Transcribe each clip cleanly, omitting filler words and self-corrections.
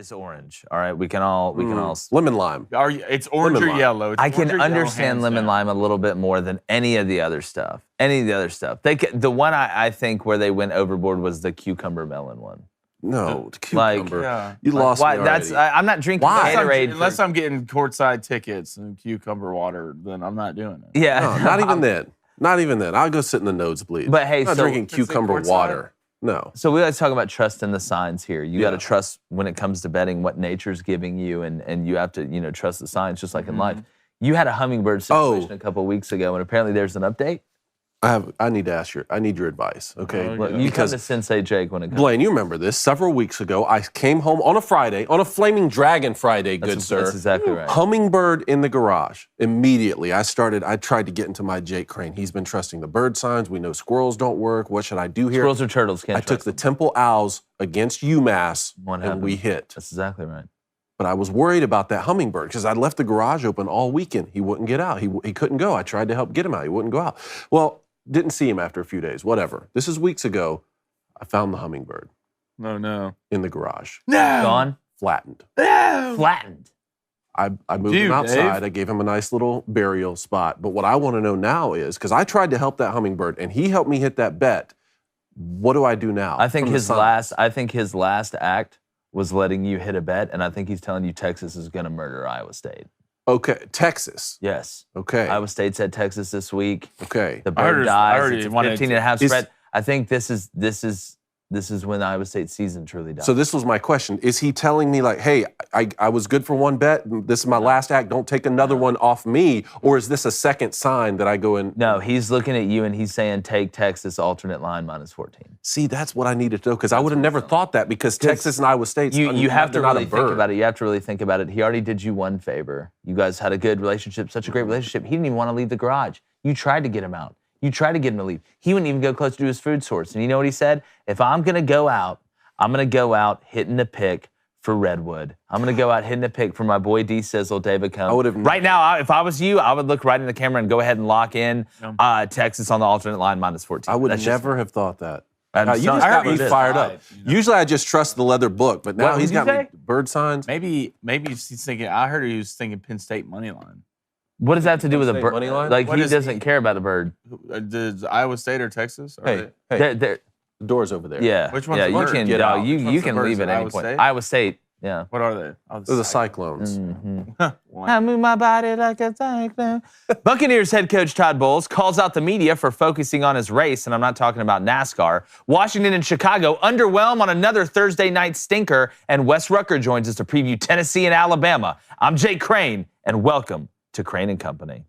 is orange. All right, we can all lemon lime. It's orange or yellow. It's I can orange or understand yellow, lemon lime a little bit more than any of the other stuff. The one I think where they went overboard was the cucumber melon one. No, the cucumber. You like, lost why, me already. I'm not drinking Gatorade. Unless I'm getting courtside tickets and cucumber water, then I'm not doing it. Yeah. No, not even then. Not even then. I'll go sit in the nosebleed. But hey, I'm not drinking cucumber water. No. So we like to talk about trust in the signs here. You got to trust when it comes to betting what nature's giving you, and you have to, trust the signs just like in life. You had a hummingbird situation a couple of weeks ago, and apparently there's an update. I need your advice, okay? Look, you come to Sensei Jake when it comes. Blaine, you remember this. Several weeks ago, I came home on a Friday, on a Flaming Dragon Friday, good sir. That's exactly right. Hummingbird in the garage. Immediately, I tried to get into my Jake Crane. He's been trusting the bird signs. We know squirrels don't work. What should I do here? Squirrels or turtles can't I took the Temple Owls against UMass, and we hit. That's exactly right. But I was worried about that hummingbird because I left the garage open all weekend. He wouldn't get out. He couldn't go. I tried to help get him out. He wouldn't go out. Well, didn't see him after a few days, whatever. This is weeks ago. I found the hummingbird. No. In the garage. No. Gone? Flattened. No. Flattened. I moved him outside. Dave. I gave him a nice little burial spot. But what I want to know now is, because I tried to help that hummingbird, and he helped me hit that bet, what do I do now? I think his last act was letting you hit a bet, and I think he's telling you Texas is going to murder Iowa State. Okay, Texas. Yes. Okay. Iowa State's at Texas this week. Okay. The bird dies. It's a 15.5 spread. I think this is when Iowa State's season truly dies. So this was my question. Is he telling me like, hey, I was good for one bet, this is my last act, don't take another one off me, or is this a second sign that I go in? No, he's looking at you and he's saying take Texas alternate line -14. See, that's what I needed to know, because I would have never thought that, because Texas and Iowa State. You have to really think about it. You have to really think about it. He already did you one favor. You guys had a good relationship, such a great relationship. He didn't even want to leave the garage. You tried to get him out. You tried to get him to leave. He wouldn't even go close to his food source. And you know what he said? If I'm going to go out, I'm going to go out hitting the pick for Redwood. I'm going to go out hitting the pick for my boy D Sizzle, David Cohn. Right now, if I was you, I would look right in the camera and go ahead and lock in Texas on the alternate line -14. I would never have thought that. You just I got me fired up. Usually I just trust the leather book, but now he's got me bird signs. Maybe he's thinking, I heard he was thinking Penn State money line. What does that have to do with a bird? Like, what he doesn't care about a bird. Does Iowa State or Texas? Hey. The door's over there. Yeah. Which one's yeah, the you bird? can, Get out. you can leave at any point. Iowa State, yeah. What are they? They're the Cyclones. I move my body like a cyclone. Buccaneers head coach Todd Bowles calls out the media for focusing on his race, and I'm not talking about NASCAR. Washington and Chicago underwhelm on another Thursday night stinker, and Wes Rucker joins us to preview Tennessee and Alabama. I'm Jake Crane, and welcome to Crane & Company.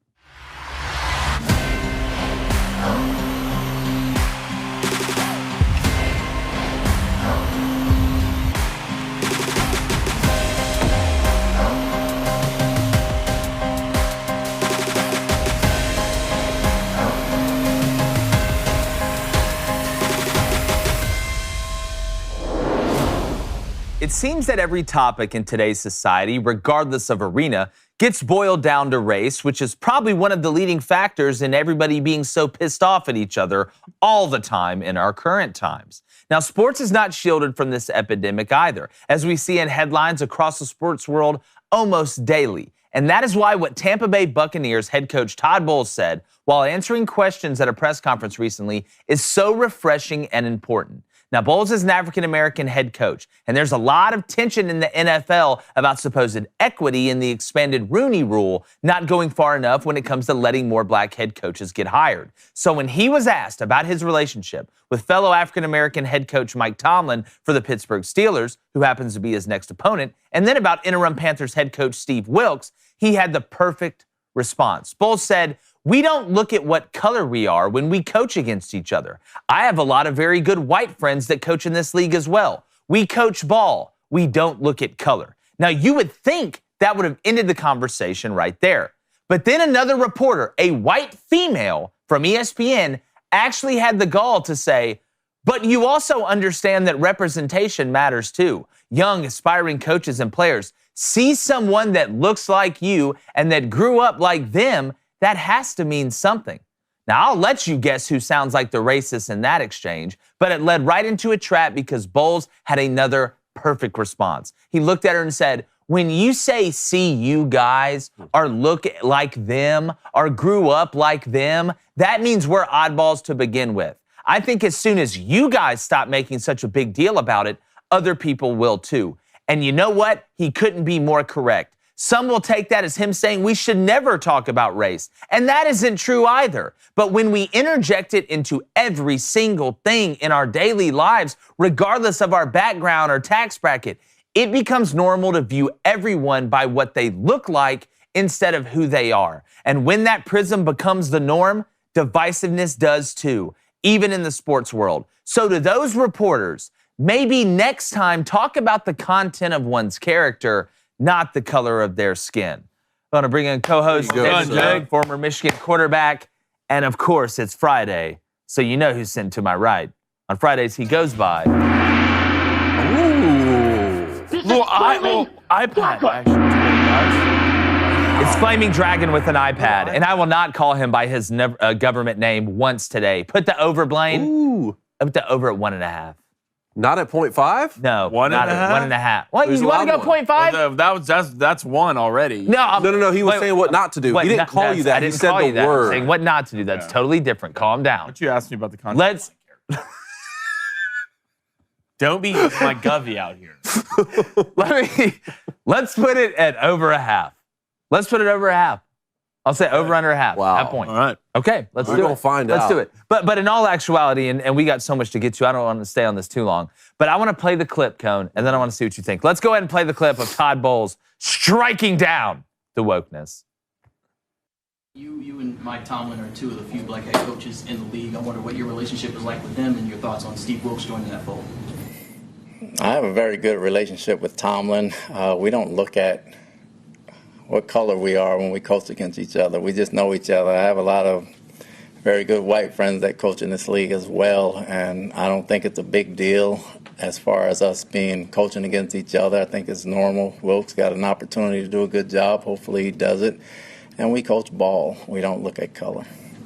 It seems that every topic in today's society, regardless of arena, gets boiled down to race, which is probably one of the leading factors in everybody being so pissed off at each other all the time in our current times. Now, sports is not shielded from this epidemic either, as we see in headlines across the sports world almost daily. And that is why what Tampa Bay Buccaneers head coach Todd Bowles said while answering questions at a press conference recently is so refreshing and important. Now, Bowles is an African-American head coach, and there's a lot of tension in the NFL about supposed equity in the expanded Rooney Rule not going far enough when it comes to letting more black head coaches get hired. So when he was asked about his relationship with fellow African-American head coach Mike Tomlin for the Pittsburgh Steelers, who happens to be his next opponent, and then about interim Panthers head coach Steve Wilks, he had the perfect response. Bowles said, "We don't look at what color we are when we coach against each other. I have a lot of very good white friends that coach in this league as well. We coach ball. We don't look at color." Now, you would think that would have ended the conversation right there. But then another reporter, a white female from ESPN, actually had the gall to say, "But you also understand that representation matters too. Young, aspiring coaches and players see someone that looks like you and that grew up like them. That has to mean something." Now, I'll let you guess who sounds like the racist in that exchange, but it led right into a trap because Bowles had another perfect response. He looked at her and said, when you say see you guys or look like them or grew up like them, that means we're oddballs to begin with. I think as soon as you guys stop making such a big deal about it, other people will too. And you know what? He couldn't be more correct. Some will take that as him saying we should never talk about race. And that isn't true either. But when we interject it into every single thing in our daily lives, regardless of our background or tax bracket, it becomes normal to view everyone by what they look like instead of who they are. And when that prism becomes the norm, divisiveness does too, even in the sports world. So to those reporters, maybe next time talk about the content of one's character, not the color of their skin. I'm going to bring in co-host David Jake, former Michigan quarterback. And of course, it's Friday, so you know who's sitting to my right. On Fridays, he goes by. Little iPad action today, guys. It's Flaming Dragon with an iPad, and I will not call him by his government name once today. Put the over, Blaine. Ooh. Put the over at 1.5. Not at 0.5? No, One not and a at half? 1.5. What, There's you a want to lot go more. 0.5? That's one already. No. He was saying what not to do. What He didn't call you that. I He didn't said call the you that. I'm word. saying what not to do. That's totally different. Calm down. What you asked me about the content? Don't be my Govey out here. Let's put it at over a half. Let's put it over a half. I'll say over under a half. Wow. Half point. All right. Okay, let's We're do it. gonna find Let's out. do it. But in all actuality, and we got so much to get to, I don't want to stay on this too long. But I want to play the clip, Cone, and then I want to see what you think. Let's go ahead and play the clip of Todd Bowles striking down the wokeness. You and Mike Tomlin are two of the few black head coaches in the league. I wonder what your relationship is like with them and your thoughts on Steve Wilkes joining that fold. I have a very good relationship with Tomlin. We don't look at what color we are when we coach against each other. We just know each other. I have a lot of very good white friends that coach in this league as well, and I don't think it's a big deal as far as us being coaching against each other. I think it's normal. Wilkes got an opportunity to do a good job. Hopefully he does it. And we coach ball. We don't look at color.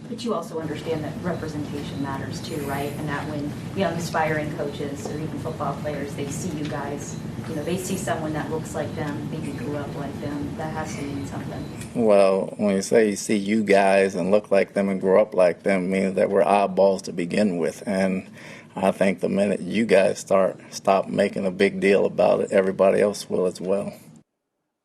But you also understand that representation matters too, right? And that when young aspiring coaches or even football players, they see you guys, they see someone that looks like them, maybe grew up like them, that has to mean something. Well, when you say you see you guys and look like them and grow up like them, it means that we're oddballs to begin with. And I think the minute you guys stop making a big deal about it, everybody else will as well.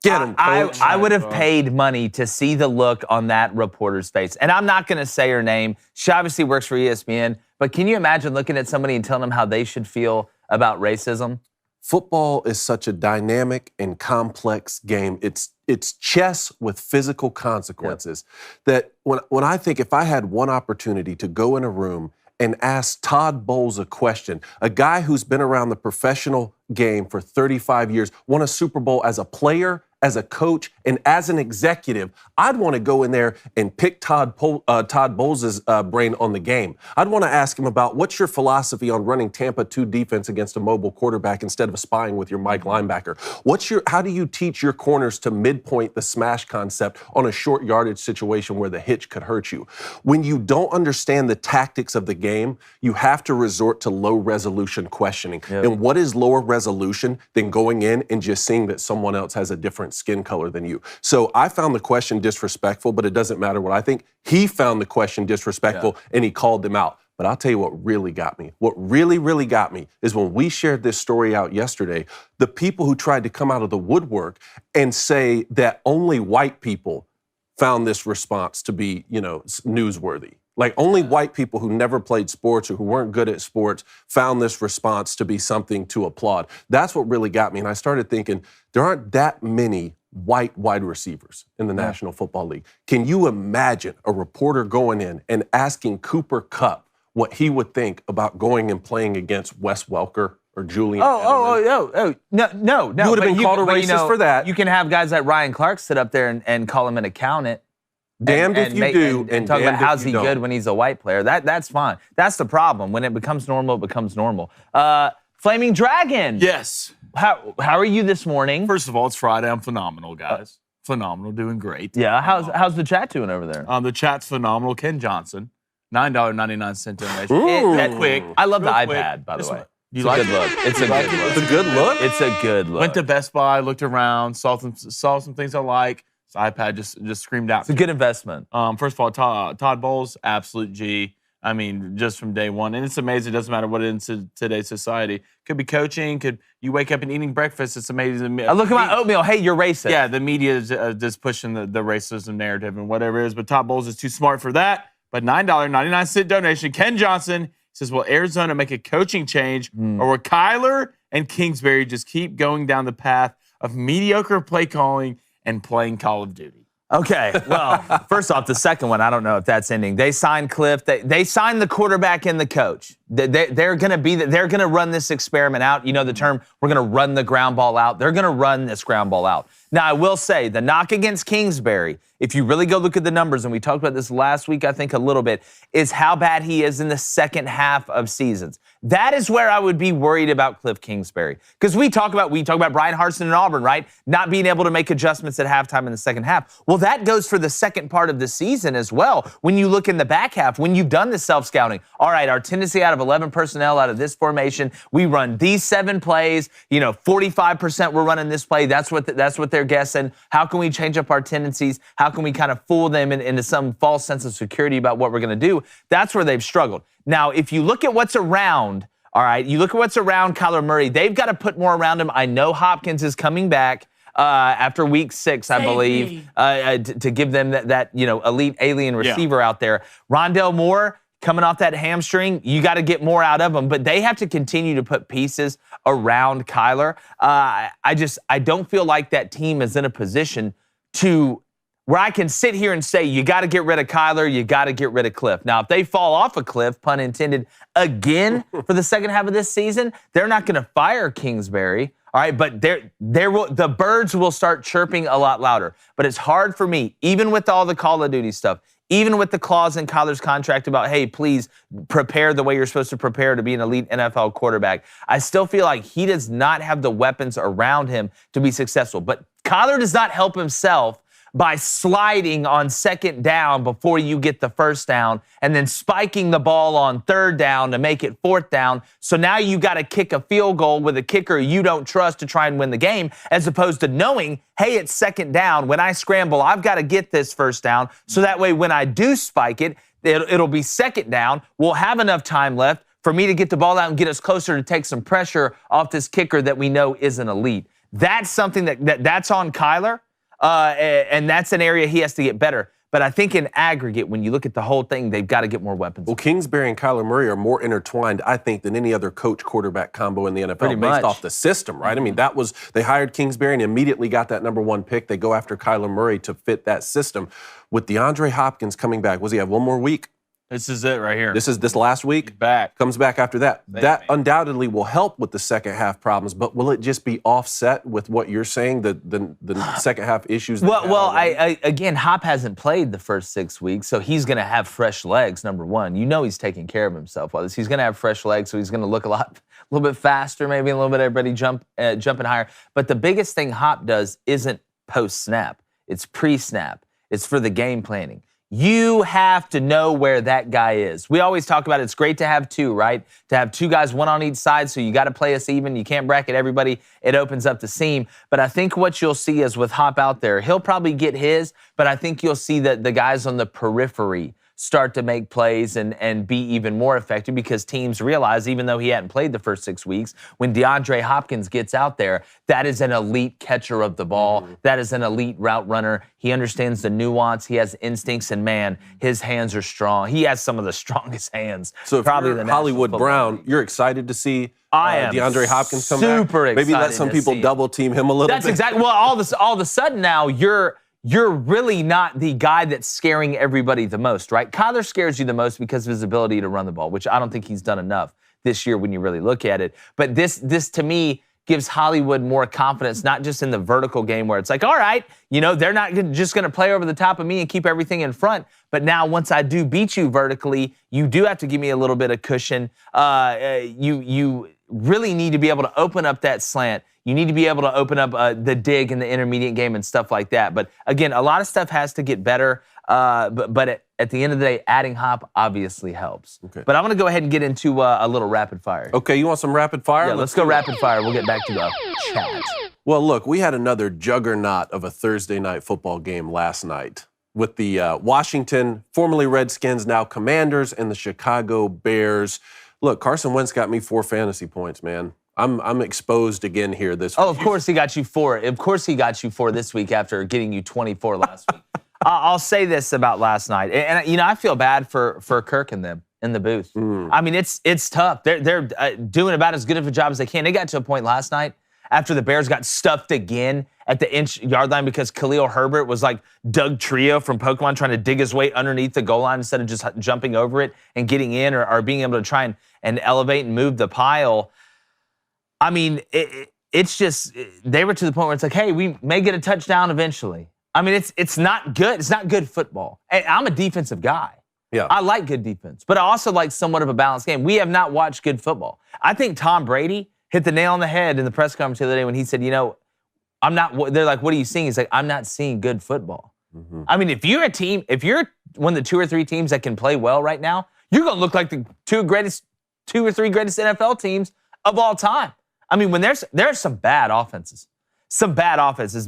Get him, coach. I would have paid money to see the look on that reporter's face. And I'm not going to say her name. She obviously works for ESPN. But can you imagine looking at somebody and telling them how they should feel about racism? Football is such a dynamic and complex game. It's chess with physical consequences. That when I think if I had one opportunity to go in a room and ask Todd Bowles a question, a guy who's been around the professional game for 35 years, won a Super Bowl as a player, as a coach, and as an executive, I'd want to go in there and pick Todd Bowles' brain on the game. I'd want to ask him about what's your philosophy on running Tampa 2 defense against a mobile quarterback instead of spying with your Mike linebacker? How do you teach your corners to midpoint the smash concept on a short yardage situation where the hitch could hurt you? When you don't understand the tactics of the game, you have to resort to low resolution questioning. Yep. And what is lower resolution than going in and just seeing that someone else has a different skin color than you? So I found the question disrespectful, but it doesn't matter what I think. He found the question disrespectful, and he called them out. But I'll tell you what really got me. What really, really got me is when we shared this story out yesterday, the people who tried to come out of the woodwork and say that only white people found this response to be, newsworthy. Like only white people who never played sports or who weren't good at sports found this response to be something to applaud. That's what really got me. And I started thinking, there aren't that many white wide receivers in the National Football League. Can you imagine a reporter going in and asking Cooper Kupp what he would think about going and playing against Wes Welker or Julian Edelman? No. You would have been called a racist for that. You can have guys like Ryan Clark sit up there and call him an accountant. Damned if you do, and talk about how's he don't. good when he's a white player. That's fine. That's the problem. When it becomes normal, it becomes normal. Flaming Dragon. Yes. How are you this morning? First of all, it's Friday. I'm phenomenal, guys. Phenomenal, doing great. Yeah. How's the chat doing over there? The chat's phenomenal. Ken Johnson, $9.99 donation. That quick. I love the real quick. iPad, by the way. You It's a good look. It's a good It's look. a good look. It's a good look. Went to Best Buy, looked around, saw some things I like. His iPad just screamed out. It's a good investment. First of all, Todd Bowles, absolute G. I mean, just from day one. And it's amazing. It doesn't matter what it is in today's society. Could be coaching. Could you wake up and eating breakfast? It's amazing. I look at my oatmeal. Hey, you're racist. Yeah, the media is just pushing the racism narrative and whatever it is. But Todd Bowles is too smart for that. But $9.99 donation. Ken Johnson says, will Arizona make a coaching change or will Kyler and Kingsbury just keep going down the path of mediocre play calling and playing Call of Duty? Okay, well, first off, the second one, I don't know if that's ending. They signed Cliff. They signed the quarterback and the coach. They're going to run this experiment out. You know the term, we're going to run the ground ball out. They're going to run this ground ball out. Now, I will say, the knock against Kingsbury, if you really go look at the numbers, and we talked about this last week, I think a little bit, is how bad he is in the second half of seasons. That is where I would be worried about Cliff Kingsbury. Because we talk about Brian Harsin and Auburn, right? Not being able to make adjustments at halftime in the second half. Well, that goes for the second part of the season as well. When you look in the back half, when you've done the self-scouting, all right, our tendency out of 11 personnel out of this formation, we run these 7 plays, 45% we're running this play. That's what they're guessing. How can we change up our tendencies? How can we kind of fool them into some false sense of security about what we're going to do? That's where they've struggled. Now, if you look at what's around, all right, you look at what's around Kyler Murray, they've got to put more around him. I know Hopkins is coming back after week 6, I believe, to give them that elite alien receiver out there. Rondale Moore, coming off that hamstring, you got to get more out of him, but they have to continue to put pieces around Kyler. I don't feel like that team is in a position to where I can sit here and say, you got to get rid of Kyler, you got to get rid of Cliff. Now, if they fall off a cliff, pun intended, again for the second half of this season, they're not going to fire Kingsbury. All right, but the birds will start chirping a lot louder. But it's hard for me, even with all the Call of Duty stuff, even with the clause in Kyler's contract about, hey, please prepare the way you're supposed to prepare to be an elite NFL quarterback, I still feel like he does not have the weapons around him to be successful. But Kyler does not help himself by sliding on second down before you get the first down and then spiking the ball on third down to make it fourth down. So now you got to kick a field goal with a kicker you don't trust to try and win the game, as opposed to knowing, hey, it's second down. When I scramble, I've got to get this first down. So that way when I do spike it, it'll be second down. We'll have enough time left for me to get the ball out and get us closer to take some pressure off this kicker that we know isn't elite. That's something that's on Kyler. And that's an area he has to get better. But I think in aggregate, when you look at the whole thing, they've got to get more weapons. Well, Kingsbury and Kyler Murray are more intertwined, I think, than any other coach-quarterback combo in the NFL Pretty based much. off the system, right? I mean, they hired Kingsbury and immediately got that number 1 pick. They go after Kyler Murray to fit that system. With DeAndre Hopkins coming back, he have one more week? This is it right here. This last week? He's back. Comes back after that. That undoubtedly will help with the second half problems, but will it just be offset with what you're saying, the second half issues? Again, Hop hasn't played the first 6 weeks, so he's going to have fresh legs, number one. You know he's taking care of himself. He's going to have fresh legs, so he's going to look a little bit faster, maybe a little bit everybody jumping higher. But the biggest thing Hop does isn't post-snap. It's pre-snap. It's for the game planning. You have to know where that guy is. We always talk about it's great to have 2, right? To have 2 guys, 1 on each side, so you got to play us even. You can't bracket everybody. It opens up the seam. But I think what you'll see is with Hop out there, he'll probably get his, but I think you'll see that the guys on the periphery start to make plays and be even more effective, because teams realize, even though he hadn't played the first 6 weeks, when DeAndre Hopkins gets out there, that is an elite catcher of the ball. That is an elite route runner. He understands the nuance. He has instincts, and man, his hands are strong. He has some of the strongest hands. So if probably you're the National Hollywood Football Brown, League. you're excited to see I am DeAndre Hopkins come back? super Maybe let excited some to people see it. double team him a little bit. That's exactly. Well, all of a sudden now you're really not the guy that's scaring everybody the most, right? Kyler scares you the most because of his ability to run the ball, which I don't think he's done enough this year when you really look at it. But this to me gives Hollywood more confidence, not just in the vertical game where it's like, all right, they're not just going to play over the top of me and keep everything in front. But now once I do beat you vertically, you do have to give me a little bit of cushion. You really need to be able to open up that slant. You need to be able to open up the dig in the intermediate game and stuff like that. But again, a lot of stuff has to get better. But at the end of the day, adding Hop obviously helps. Okay. But I'm going to go ahead and get into a little rapid fire. Okay, you want some rapid fire? Yeah, let's go rapid fire. We'll get back to the chat. Well, look, we had another juggernaut of a Thursday night football game last night with the Washington, formerly Redskins, now Commanders, and the Chicago Bears. Look, Carson Wentz got me 4 fantasy points, man. I'm exposed again here this week. Oh, of course he got you 4. Of course he got you 4 this week after getting you 24 last week. I'll say this about last night, and you know I feel bad for Kirk and them in the booth. I mean it's tough. They're doing about as good of a job as they can. They got to a point last night after the Bears got stuffed again at the inch-yard line because Khalil Herbert was like Doug Trio from Pokemon trying to dig his way underneath the goal line instead of just jumping over it and getting in or being able to try and elevate and move the pile. I mean, it's just they were to the point where it's like, hey, we may get a touchdown eventually. I mean, it's not good. It's not good football. I'm a defensive guy. Yeah. I like good defense, but I also like somewhat of a balanced game. We have not watched good football. I think Tom Brady hit the nail on the head in the press conference the other day when he said, you know, they're like, what are you seeing? He's like, I'm not seeing good football. I mean, if you're a team, if you're one of the 2 or 3 teams that can play well right now, you're going to look like the 2 or 3 greatest NFL teams of all time. I mean, when there's some bad offenses.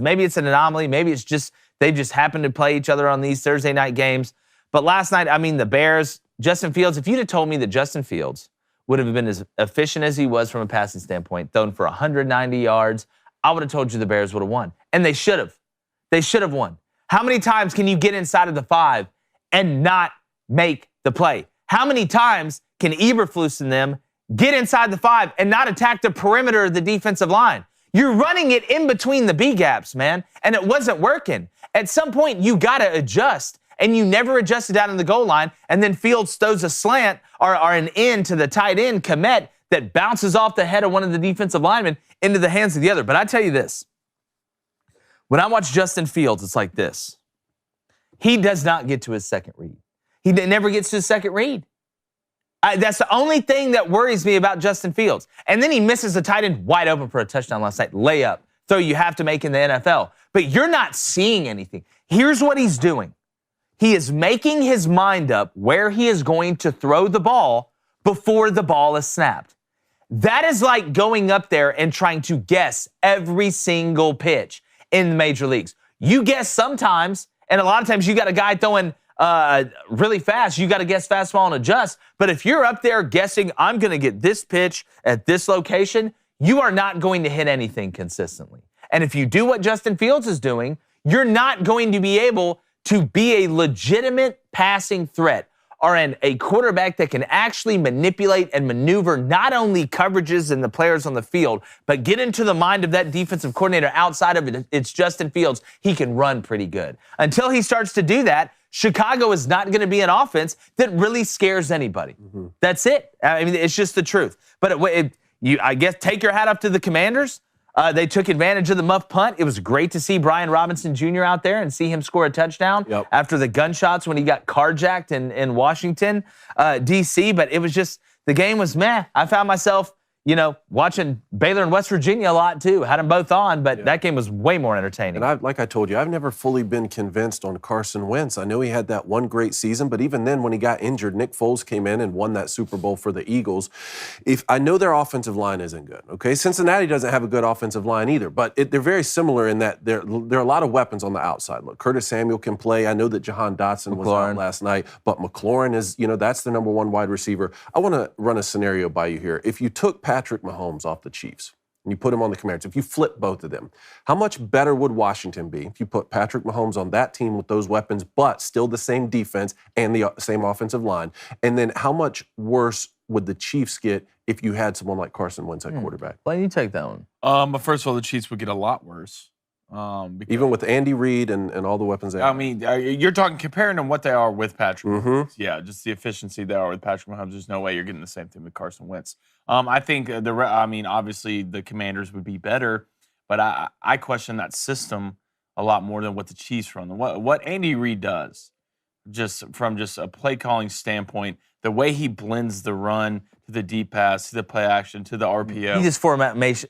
Maybe it's an anomaly. Maybe it's just they just happen to play each other on these Thursday night games. But last night, I mean, the Bears, Justin Fields, if you'd have told me that Justin Fields would have been as efficient as he was from a passing standpoint, thrown for 190 yards, I would have told you the Bears would have won. And they should have. They should have won. How many times can you get inside of the 5 and not make the play? How many times can Eberflus and them get inside the 5 and not attack the perimeter of the defensive line? You're running it in between the B gaps, man, and it wasn't working. At some point, you got to adjust, and you never adjusted out in the goal line, and then Fields throws a slant or an end to the tight end, Kmet, that bounces off the head of one of the defensive linemen into the hands of the other. But I tell you this, when I watch Justin Fields, it's like this. He does not get to his second read. He never gets to his second read. That's the only thing that worries me about Justin Fields. And then he misses a tight end wide open for a touchdown last night. Layup. Throw you have to make in the NFL. But you're not seeing anything. Here's what he's doing. He is making his mind up where he is going to throw the ball before the ball is snapped. That is like going up there and trying to guess every single pitch in the major leagues. You guess sometimes, and a lot of times you got a guy throwing really fast. You got to guess fastball and adjust. But if you're up there guessing, I'm going to get this pitch at this location, you are not going to hit anything consistently. And if you do what Justin Fields is doing, you're not going to be able to be a legitimate passing threat or a quarterback that can actually manipulate and maneuver not only coverages and the players on the field, but get into the mind of that defensive coordinator outside of it. It's Justin Fields. He can run pretty good. Until he starts to do that, Chicago is not going to be an offense that really scares anybody. That's it. I mean, it's just the truth. But I guess take your hat off to the Commanders. They took advantage of the muff punt. It was great to see Brian Robinson Jr. out there and see him score a touchdown after the gunshots when he got carjacked in Washington, D.C. But it was just, the game was meh. I found myself, watching Baylor and West Virginia a lot too. Had them both on, but that game was way more entertaining. And like I told you, I've never fully been convinced on Carson Wentz. I know he had that one great season, but even then when he got injured, Nick Foles came in and won that Super Bowl for the Eagles. I know their offensive line isn't good, okay? Cincinnati doesn't have a good offensive line either, but they're very similar in that there are a lot of weapons on the outside. Look, Curtis Samuel can play. I know that Jahan Dotson was out last night, but McLaurin is, that's the number 1 wide receiver. I want to run a scenario by you here. If you took Patrick Mahomes off the Chiefs and you put him on the Commanders, if you flip both of them, how much better would Washington be if you put Patrick Mahomes on that team with those weapons, but still the same defense and the same offensive line? And then how much worse would the Chiefs get if you had someone like Carson Wentz at quarterback? Blaine, you take that one. But first of all, the Chiefs would get a lot worse. Even with Andy Reid and all the weapons they have. I mean, you're talking comparing them what they are with Patrick Mahomes. Yeah, just the efficiency they are with Patrick Mahomes. There's no way you're getting the same thing with Carson Wentz. I think obviously the Commanders would be better, but I question that system a lot more than what the Chiefs run. What Andy Reid does, just from a play calling standpoint, the way he blends the run to the deep pass, to the play action, to the RPO. He just formations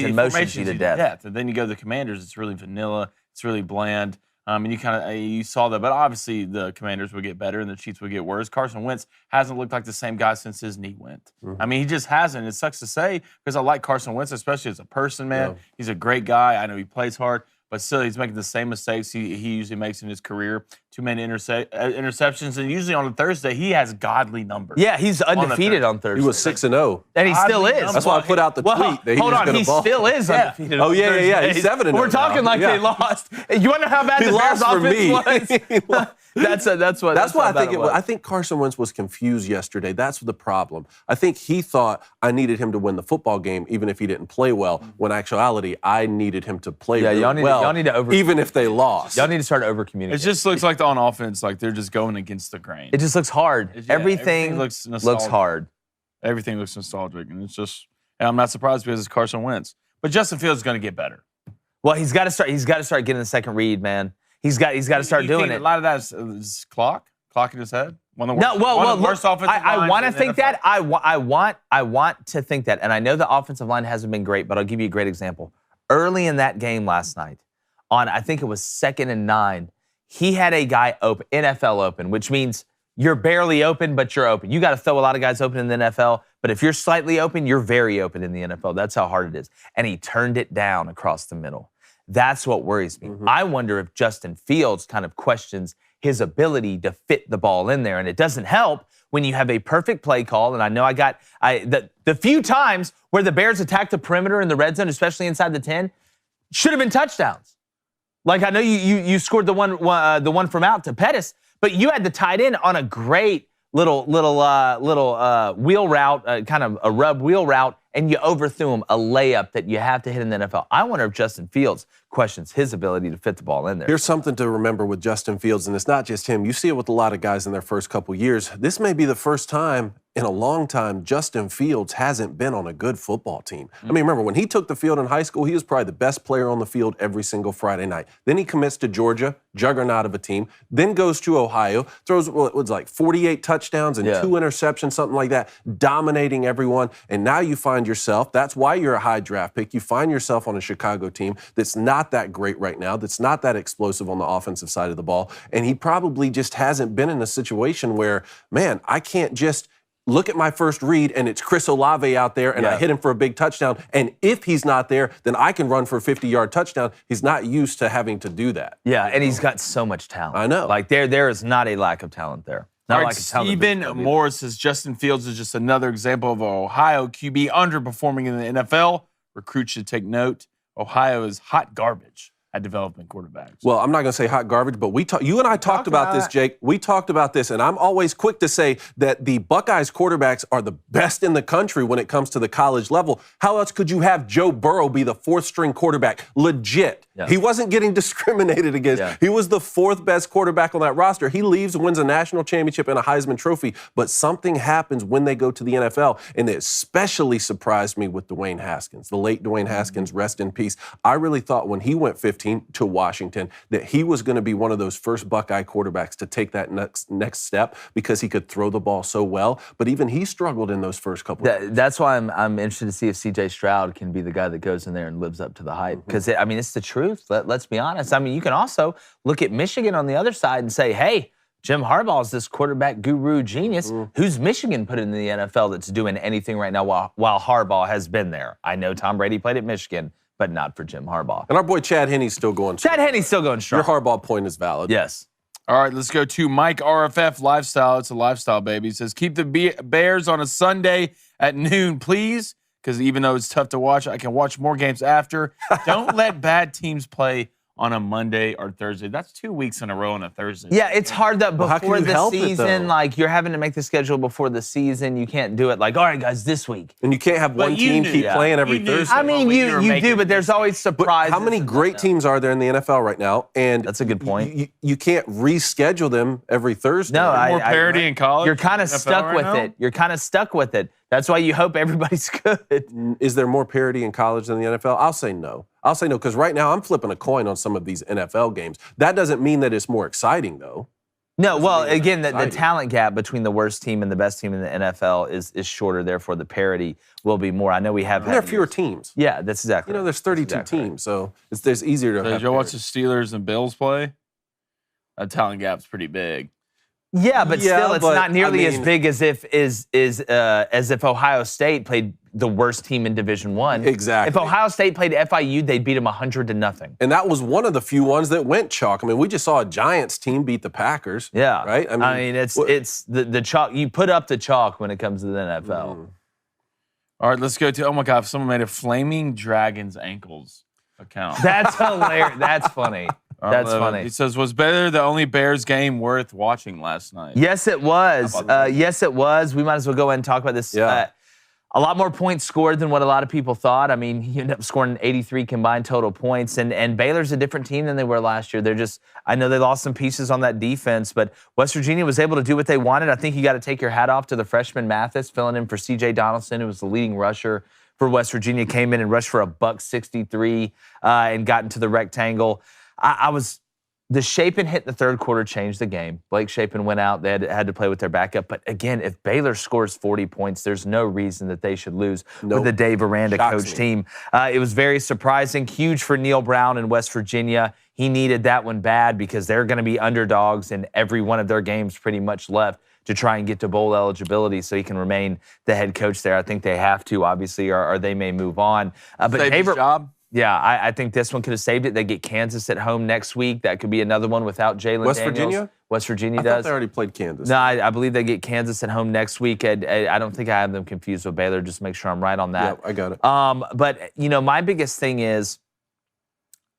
and motions you to death. And then you go to the Commanders, it's really vanilla, it's really bland. And you saw that, but obviously the Commanders would get better and the Chiefs would get worse. Carson Wentz hasn't looked like the same guy since his knee went. I mean, he just hasn't. It sucks to say because I like Carson Wentz, especially as a person, man. Yeah. He's a great guy. I know he plays hard, but still, he's making the same mistakes he usually makes in his career. Too many interceptions, and usually on a Thursday, he has godly numbers. Yeah, he's undefeated on Thursday. He was 6-0. And he still is. That's why I put out the tweet that he hold was on, going he to ball. still is undefeated. Oh, on yeah. Thursdays. He's 7-0 We're talking now. like Yeah. they lost. You want to know how bad He the Bears lost for me. offense was? That's why I think it was. I think Carson Wentz was confused yesterday. That's the problem. I think he thought I needed him to win the football game, even if he didn't play well. When actuality, I needed him to play Yeah, y'all need to even if they lost. Y'all need to start over-communicating. It just looks like on offense, like they're just going against the grain. It just looks hard. Everything looks looks hard. Everything looks nostalgic, and and I'm not surprised because it's Carson Wentz. But Justin Fields is going to get better. Well, he's got to start. He's got to start getting the second read, man. He's got to start doing it. A lot of that is clock in his head. One of the look, worst offensive I want to lines in think the that. I want to think that, and I know the offensive line hasn't been great, but I'll give you a great example. Early in that game last night, I think it was 2nd and 9, he had a guy open, NFL open, which means you're barely open, but you're open. You got to throw a lot of guys open in the NFL, but if you're slightly open, you're very open in the NFL. That's how hard it is. And he turned it down across the middle. That's what worries me. I wonder if Justin Fields kind of questions his ability to fit the ball in there. And it doesn't help when you have a perfect play call. And I know the few times where the Bears attacked the perimeter in the red zone, especially inside the 10, should have been touchdowns. Like I know you scored the one from out to Pettis, but you had the tight end on a great little wheel route, kind of a rub wheel route, and you overthrew him a layup that you have to hit in the NFL. I wonder if Justin Fields questions his ability to fit the ball in there. Here's something to remember with Justin Fields, and it's not just him. You see it with a lot of guys in their first couple years. This may be the first time in a long time Justin Fields hasn't been on a good football team. I mean, remember, when he took the field in high school, he was probably the best player on the field every single Friday night. Then he commits to Georgia, juggernaut of a team, then goes to Ohio, throws what was like 48 touchdowns and 2 interceptions, something like that, dominating everyone. And now you find yourself, that's why you're a high draft pick, you find yourself on a Chicago team that's not that great right now, that's not that explosive on the offensive side of the ball. And he probably just hasn't been in a situation where, man, I can't just look at my first read and it's Chris Olave out there and I hit him for a big touchdown. And if he's not there, then I can run for a 50-yard touchdown. He's not used to having to do that. Yeah, and he's got so much talent. I know. Like there is not a lack of talent there. Not like Stephen Morris says Justin Fields is just another example of an Ohio QB underperforming in the NFL. Recruits should take note. Ohio is hot garbage at developing quarterbacks. Well, I'm not going to say hot garbage, but you and I talked about this, Jake. We talked about this, and I'm always quick to say that the Buckeyes quarterbacks are the best in the country when it comes to the college level. How else could you have Joe Burrow be the 4th-string quarterback? Legit. Yeah. He wasn't getting discriminated against. Yeah. He was the 4th best quarterback on that roster. He leaves and wins a national championship and a Heisman Trophy, but something happens when they go to the NFL, and it especially surprised me with Dwayne Haskins, the late Dwayne Haskins, rest in peace. I really thought when he went 15 to Washington that he was going to be one of those first Buckeye quarterbacks to take that next step because he could throw the ball so well. But even he struggled in those first couple of years. That's why I'm interested to see if C.J. Stroud can be the guy that goes in there and lives up to the hype. Because, it's the truth. Let's be honest. I mean, you can also look at Michigan on the other side and say, hey, Jim Harbaugh is this quarterback guru genius. Who's Michigan put in the NFL that's doing anything right now while Harbaugh has been there? I know Tom Brady played at Michigan, but not for Jim Harbaugh. And our boy Chad Henney's still going strong. Chad Henney's still going strong. Your Harbaugh point is valid. Yes. All right, let's go to Mike RFF Lifestyle. It's a lifestyle, baby. He says, keep the Bears on a Sunday at noon, please, because even though it's tough to watch, I can watch more games after. Don't let bad teams play on a Monday or Thursday. That's 2 weeks in a row on a Thursday. Yeah, it's hard that before the season, like you're having to make the schedule before the season. You can't do it like, all right, guys, this week. And you can't have one team keep playing every Thursday. I mean, you do, but there's always surprises. But how many great teams are there in the NFL right now? And that's a good point. You can't reschedule them every Thursday. No, more parity in college. You're kind of stuck with it. You're kind of stuck with it. That's why you hope everybody's good. Is there more parity in college than the NFL? I'll say no. Because right now I'm flipping a coin on some of these NFL games. That doesn't mean that it's more exciting, though. No, well, again, the talent gap between the worst team and the best team in the NFL is shorter. Therefore, the parity will be more. I know we have. There are fewer teams. Yeah, that's exactly. There's 32 teams, so there's easier to. Did you watch the Steelers and Bills play? talent gap's pretty big. Yeah, but Yeah, still, it's but, not nearly I as mean- big as if Ohio State played the worst team in Division One. Exactly. If Ohio State played FIU, they'd beat them 100-0. And that was one of the few ones that went chalk. I mean, we just saw a Giants team beat the Packers. Yeah, Right? I mean, it's the chalk. You put up the chalk when it comes to the NFL. All right, let's go to, oh my God, someone made a Flaming Dragons ankles account. That's hilarious. That's funny. That's funny. He says, was Baylor the only Bears game worth watching last night? Yes, it was. Yes, it was. We might as well go ahead and talk about this. Yeah. A lot more points scored than what a lot of people thought. I mean, he ended up scoring 83 combined total points, and Baylor's a different team than they were last year. I know they lost some pieces on that defense, but West Virginia was able to do what they wanted. I think you got to take your hat off to the freshman Mathis, filling in for C.J. Donaldson, who was the leading rusher for West Virginia, came in and rushed for $163 and got into the rectangle. The Shapen hit in the third quarter changed the game. Blake Shapen went out. They had to play with their backup. But again, if Baylor scores 40 points, there's no reason that they should lose with the Dave Aranda coach team. It was very surprising, huge for Neil Brown in West Virginia. He needed that one bad because they're going to be underdogs in every one of their games pretty much left to try and get to bowl eligibility so he can remain the head coach there. I think they have to, obviously, or they may move on. But Saved his job? Yeah, I think this one could have saved it. They get Kansas at home next week. That could be another one without Jalen West Daniels. Virginia? West Virginia I does. thought they already played Kansas. No, I believe they get Kansas at home next week. I don't think I have them confused with Baylor. Just make sure I'm right on that. Yeah, I got it. But, my biggest thing is,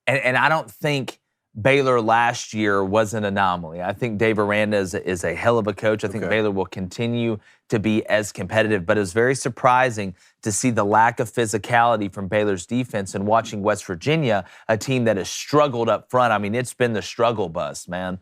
and I don't think Baylor last year was an anomaly. I think Dave Aranda is a hell of a coach. I think Baylor will continue to be as competitive, but it was very surprising to see the lack of physicality from Baylor's defense and watching West Virginia, a team that has struggled up front. I mean, it's been the struggle bus, man,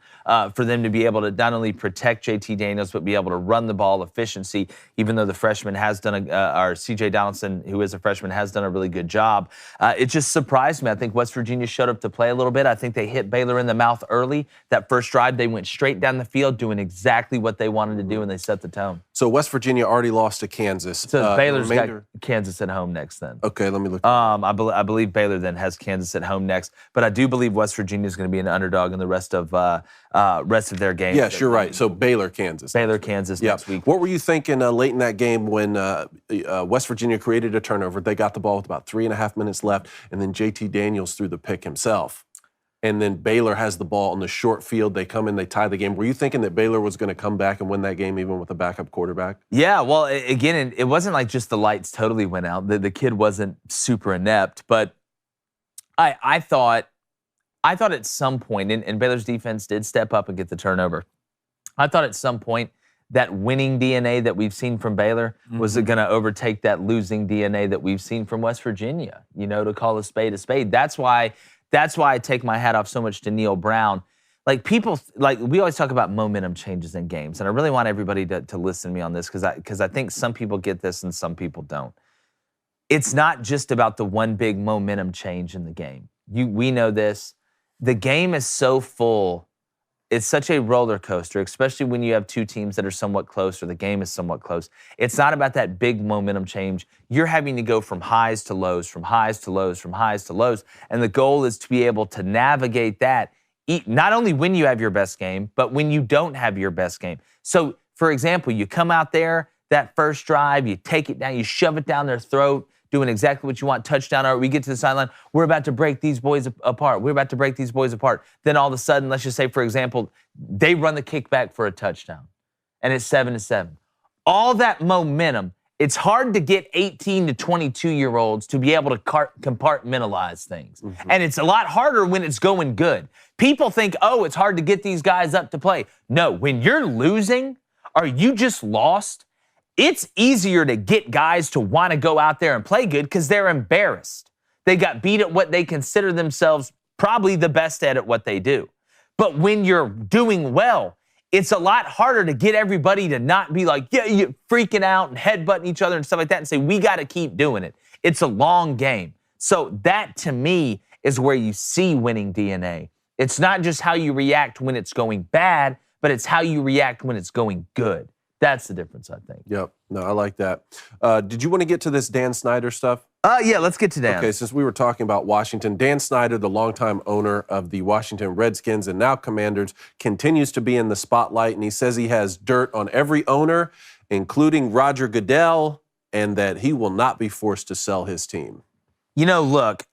for them to be able to not only protect JT Daniels, but be able to run the ball efficiency, even though the freshman has done, or CJ Donaldson, who is a freshman, has done a really good job. It just surprised me. I think West Virginia showed up to play a little bit. I think they hit Baylor in the mouth early. That first drive, they went straight down the field doing exactly what they wanted to do, and they set the tone. So West Virginia already lost to Kansas. So Baylor's got Kansas at home next then. Okay, let me look. I believe Baylor then has Kansas at home next, but I do believe West Virginia is going to be an underdog in the rest of their games. Yes, you're right. So Baylor, Kansas. Baylor, Kansas next week. What were you thinking late in that game when West Virginia created a turnover? They got the ball with about 3.5 minutes left, and then JT Daniels threw the pick himself. And then Baylor has the ball on the short field. They come in, they tie the game. Were you thinking that Baylor was going to come back and win that game even with a backup quarterback? Yeah, well, again, it wasn't like just the lights totally went out. The kid wasn't super inept, but I thought at some point, and Baylor's defense did step up and get the turnover. I thought at some point that winning DNA that we've seen from Baylor was going to overtake that losing DNA that we've seen from West Virginia, to call a spade a spade. That's why I take my hat off so much to Neil Brown. Like we always talk about momentum changes in games, and I really want everybody to listen to me on this because I think some people get this and some people don't. It's not just about the one big momentum change in the game. We know this. The game is so full. It's such a roller coaster, especially when you have two teams that are somewhat close or the game is somewhat close. It's not about that big momentum change. You're having to go from highs to lows, from highs to lows, from highs to lows. And the goal is to be able to navigate that, not only when you have your best game, but when you don't have your best game. So, for example, you come out there, that first drive, you take it down, you shove it down their throat, doing exactly what you want, touchdown, or we get to the sideline, we're about to break these boys apart. We're about to break these boys apart. Then all of a sudden, let's just say, for example, they run the kickback for a touchdown, and it's 7-7. All that momentum, it's hard to get 18 to 22-year-olds to be able to compartmentalize things. And it's a lot harder when it's going good. People think, it's hard to get these guys up to play. No, when you're losing or you just lost, it's easier to get guys to want to go out there and play good because they're embarrassed. They got beat at what they consider themselves probably the best at what they do. But when you're doing well, it's a lot harder to get everybody to not be like, you're freaking out and headbutting each other and stuff like that and say, we got to keep doing it. It's a long game. So that, to me, is where you see winning DNA. It's not just how you react when it's going bad, but it's how you react when it's going good. That's the difference, I think. Yep. No, I like that. Did you want to get to this Dan Snyder stuff? Yeah, let's get to Dan. Okay, since we were talking about Washington, Dan Snyder, the longtime owner of the Washington Redskins and now Commanders, continues to be in the spotlight, and he says he has dirt on every owner, including Roger Goodell, and that he will not be forced to sell his team. You know, look,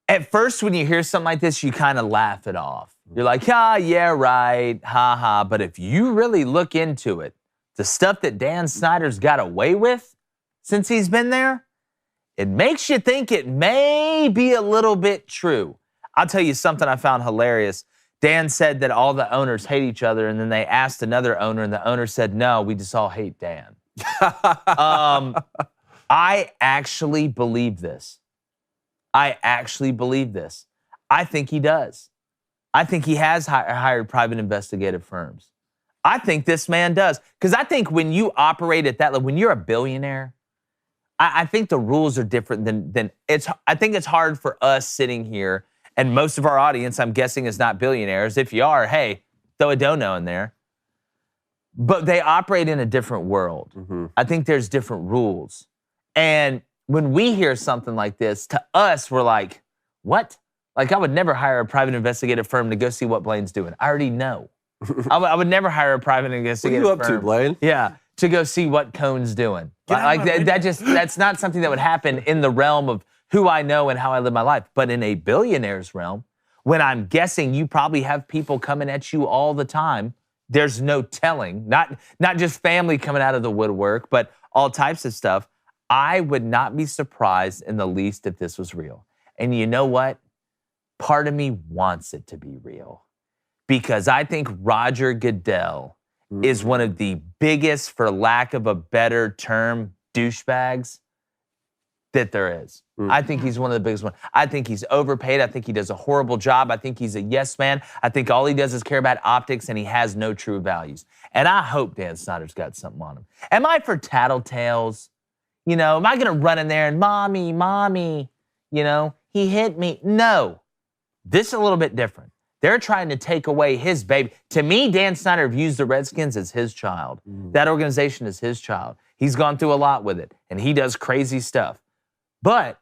at first when you hear something like this, you kind of laugh it off. You're like, yeah, right, ha. But if you really look into it, the stuff that Dan Snyder's got away with since he's been there, it makes you think it may be a little bit true. I'll tell you something I found hilarious. Dan said that all the owners hate each other, and then they asked another owner, and the owner said, no, we just all hate Dan. I actually believe this. I think he does. I think he has hired private investigative firms. I think this man does. Because I think when you operate at that level, when you're a billionaire, I think the rules are different than I think it's hard for us sitting here, and most of our audience, I'm guessing, is not billionaires. If you are, hey, throw a dono in there. But they operate in a different world. Mm-hmm. I think there's different rules. And when we hear something like this, to us, we're like, what? Like, I would never hire a private investigative firm to go see what Blaine's doing. I already know. I would never hire a private investigative firm. What are you up to, Blaine? Yeah, to go see what Cohn's doing. That's not something that would happen in the realm of who I know and how I live my life. But in a billionaire's realm, when I'm guessing you probably have people coming at you all the time, there's no telling, not just family coming out of the woodwork, but all types of stuff. I would not be surprised in the least if this was real. And you know what? Part of me wants it to be real because I think Roger Goodell is one of the biggest, for lack of a better term, douchebags that there is. I think he's one of the biggest ones. I think he's overpaid. I think he does a horrible job. I think he's a yes man. I think all he does is care about optics and he has no true values. And I hope Dan Snyder's got something on him. Am I for tattletales? You know, am I going to run in there and mommy, you know, he hit me? No. This is a little bit different. They're trying to take away his baby. To me, Dan Snyder views the Redskins as his child. That organization is his child. He's gone through a lot with it, and he does crazy stuff. But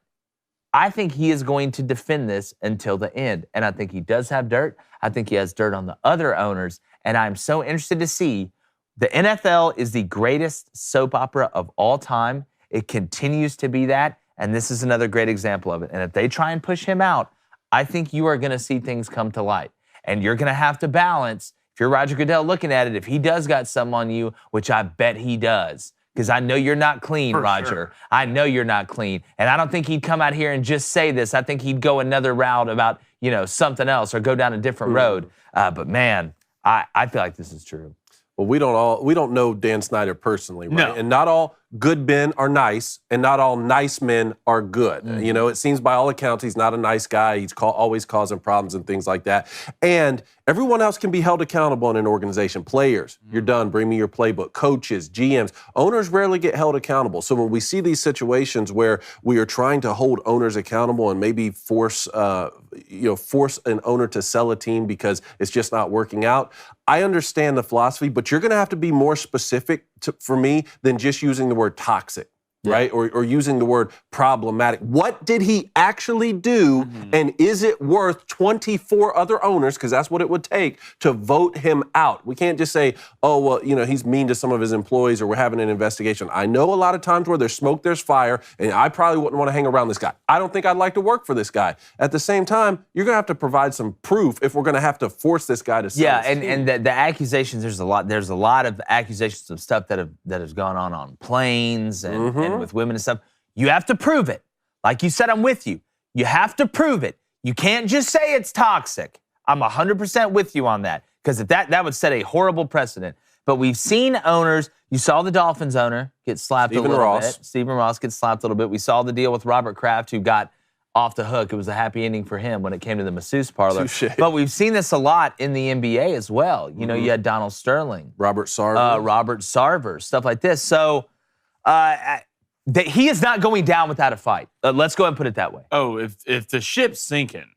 I think he is going to defend this until the end, and I think he does have dirt. I think he has dirt on the other owners, and I'm so interested to see. The NFL is the greatest soap opera of all time. It continues to be that, and this is another great example of it. And if they try and push him out, I think you are going to see things come to light. And you're going to have to balance, if you're Roger Goodell looking at it, if he does got some on you, which I bet he does, because I know you're not clean, Roger. Sure. I know you're not clean. And I don't think he'd come out here and just say this. I think he'd go another route about, you know, something else or go down a different road. But man, I feel like this is true. Well, we don't know Dan Snyder personally, right? No. And not all good men are nice, and not all nice men are good. You know, it seems by all accounts he's not a nice guy. He's always causing problems and things like that. And everyone else can be held accountable in an organization. Players, you're done. Bring me your playbook. Coaches, GMs, owners rarely get held accountable. So when we see these situations where we are trying to hold owners accountable and maybe force an owner to sell a team because it's just not working out, I understand the philosophy, but you're going to have to be more specific for me than just using the word toxic, right? Or using the word problematic. What did he actually do, and is it worth 24 other owners, because that's what it would take, to vote him out? We can't just say, oh, well, you know, he's mean to some of his employees or we're having an investigation. I know a lot of times where there's smoke, there's fire, and I probably wouldn't want to hang around this guy. I don't think I'd like to work for this guy. At the same time, you're going to have to provide some proof if we're going to have to force this guy to sell his team. And the accusations, there's a lot of accusations of stuff that has gone on planes and with women and stuff. You have to prove it. Like you said, I'm with you. You have to prove it. You can't just say it's toxic. I'm 100% with you on that, because if that would set a horrible precedent. But we've seen owners. You saw the Dolphins owner get slapped a little bit. Stephen Ross gets slapped a little bit. We saw the deal with Robert Kraft, who got off the hook. It was a happy ending for him when it came to the masseuse parlor. Touché. But we've seen this a lot in the NBA as well. You know, you had Donald Sterling, Robert Sarver, stuff like this. So he is not going down without a fight. Let's go ahead and put it that way. Oh, if the ship's sinking,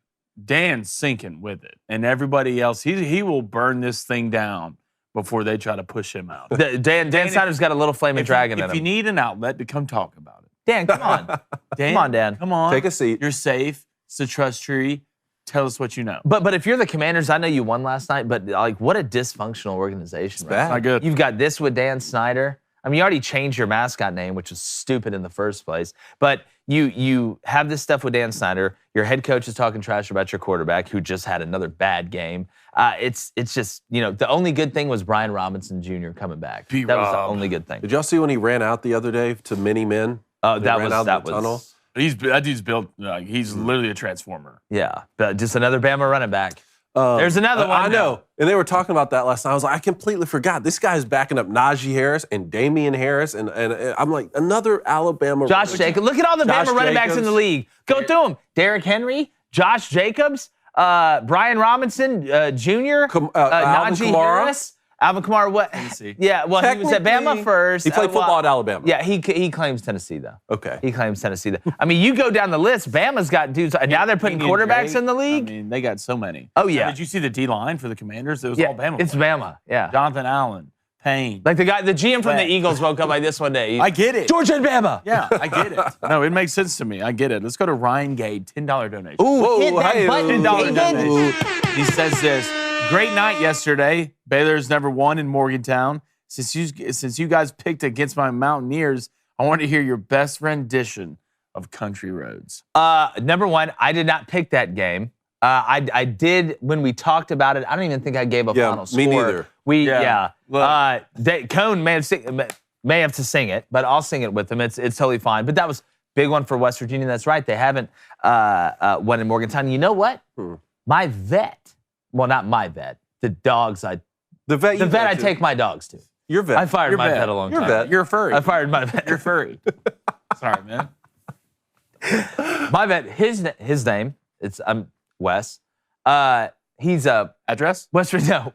Dan's sinking with it. And everybody else, he will burn this thing down before they try to push him out. Dan Snyder's got a little flaming dragon in him. If you need an outlet, to come talk about it. Dan, come on. Come on, Dan. Come on. Take a seat. You're safe. It's a trust tree. Tell us what you know. But if you're the Commanders, I know you won last night, but like what a dysfunctional organization. bad. Not good. You've got this with Dan Snyder. I mean, you already changed your mascot name, which is stupid in the first place. But you have this stuff with Dan Snyder. Your head coach is talking trash about your quarterback, who just had another bad game. It's just, the only good thing was Brian Robinson Jr. coming back. That was the only good thing. Did y'all see when he ran out the other day to many men? Oh, that ran out of was the tunnel. That dude's built. He's literally a transformer. Yeah, but just another Bama running back. There's another one. I know. And they were talking about that last night. I was like, I completely forgot. This guy's backing up Najee Harris and Damian Harris. And I'm like, another Alabama. Josh Jacobs. Look at all the Josh Bama running backs in the Jacobs. league. Go through them. Derrick Henry, Josh Jacobs, Brian Robinson Jr., Alvin Najee Kamara. Harris. Alvin Kamara, what? Tennessee. Yeah, well, he was at Bama Technically, first. He played football at Alabama. Yeah, he claims Tennessee, though. Okay. He claims Tennessee, though. I mean, you go down the list, Bama's got dudes, and now they're putting Kenyon quarterbacks Drake. in the league. I mean, they got so many. Oh, yeah. Did you see the D line for the Commanders? It was Yeah, all Bama. it's Bama, yeah. Jonathan Allen, Payne. Like the GM from the Right. Eagles woke up like this one day. I get it. Georgia and Bama. Yeah, I get it. No, it makes sense to me. I get it. Let's go to Ryan Gade, $10 donation. Ooh, Whoa, hit that hey, button, $10 David. donation. He says this: great night yesterday. Baylor's never won in Morgantown. Since you guys picked against my Mountaineers, I want to hear your best rendition of Country Roads. Number one, I did not pick that game. I did when we talked about it. I don't even think I gave a final score. me neither. Cone may have to sing it, but I'll sing it with him. It's totally fine. But that was a big one for West Virginia. That's right. They haven't won in Morgantown. You know what? My vet. Well, not my vet. The dogs. The vet. I take my dogs to. Your vet. I fired my vet a long time ago. You're a furry. I fired my vet. You're furry. Sorry, man. My vet. His name. It's Wes. He's a Address?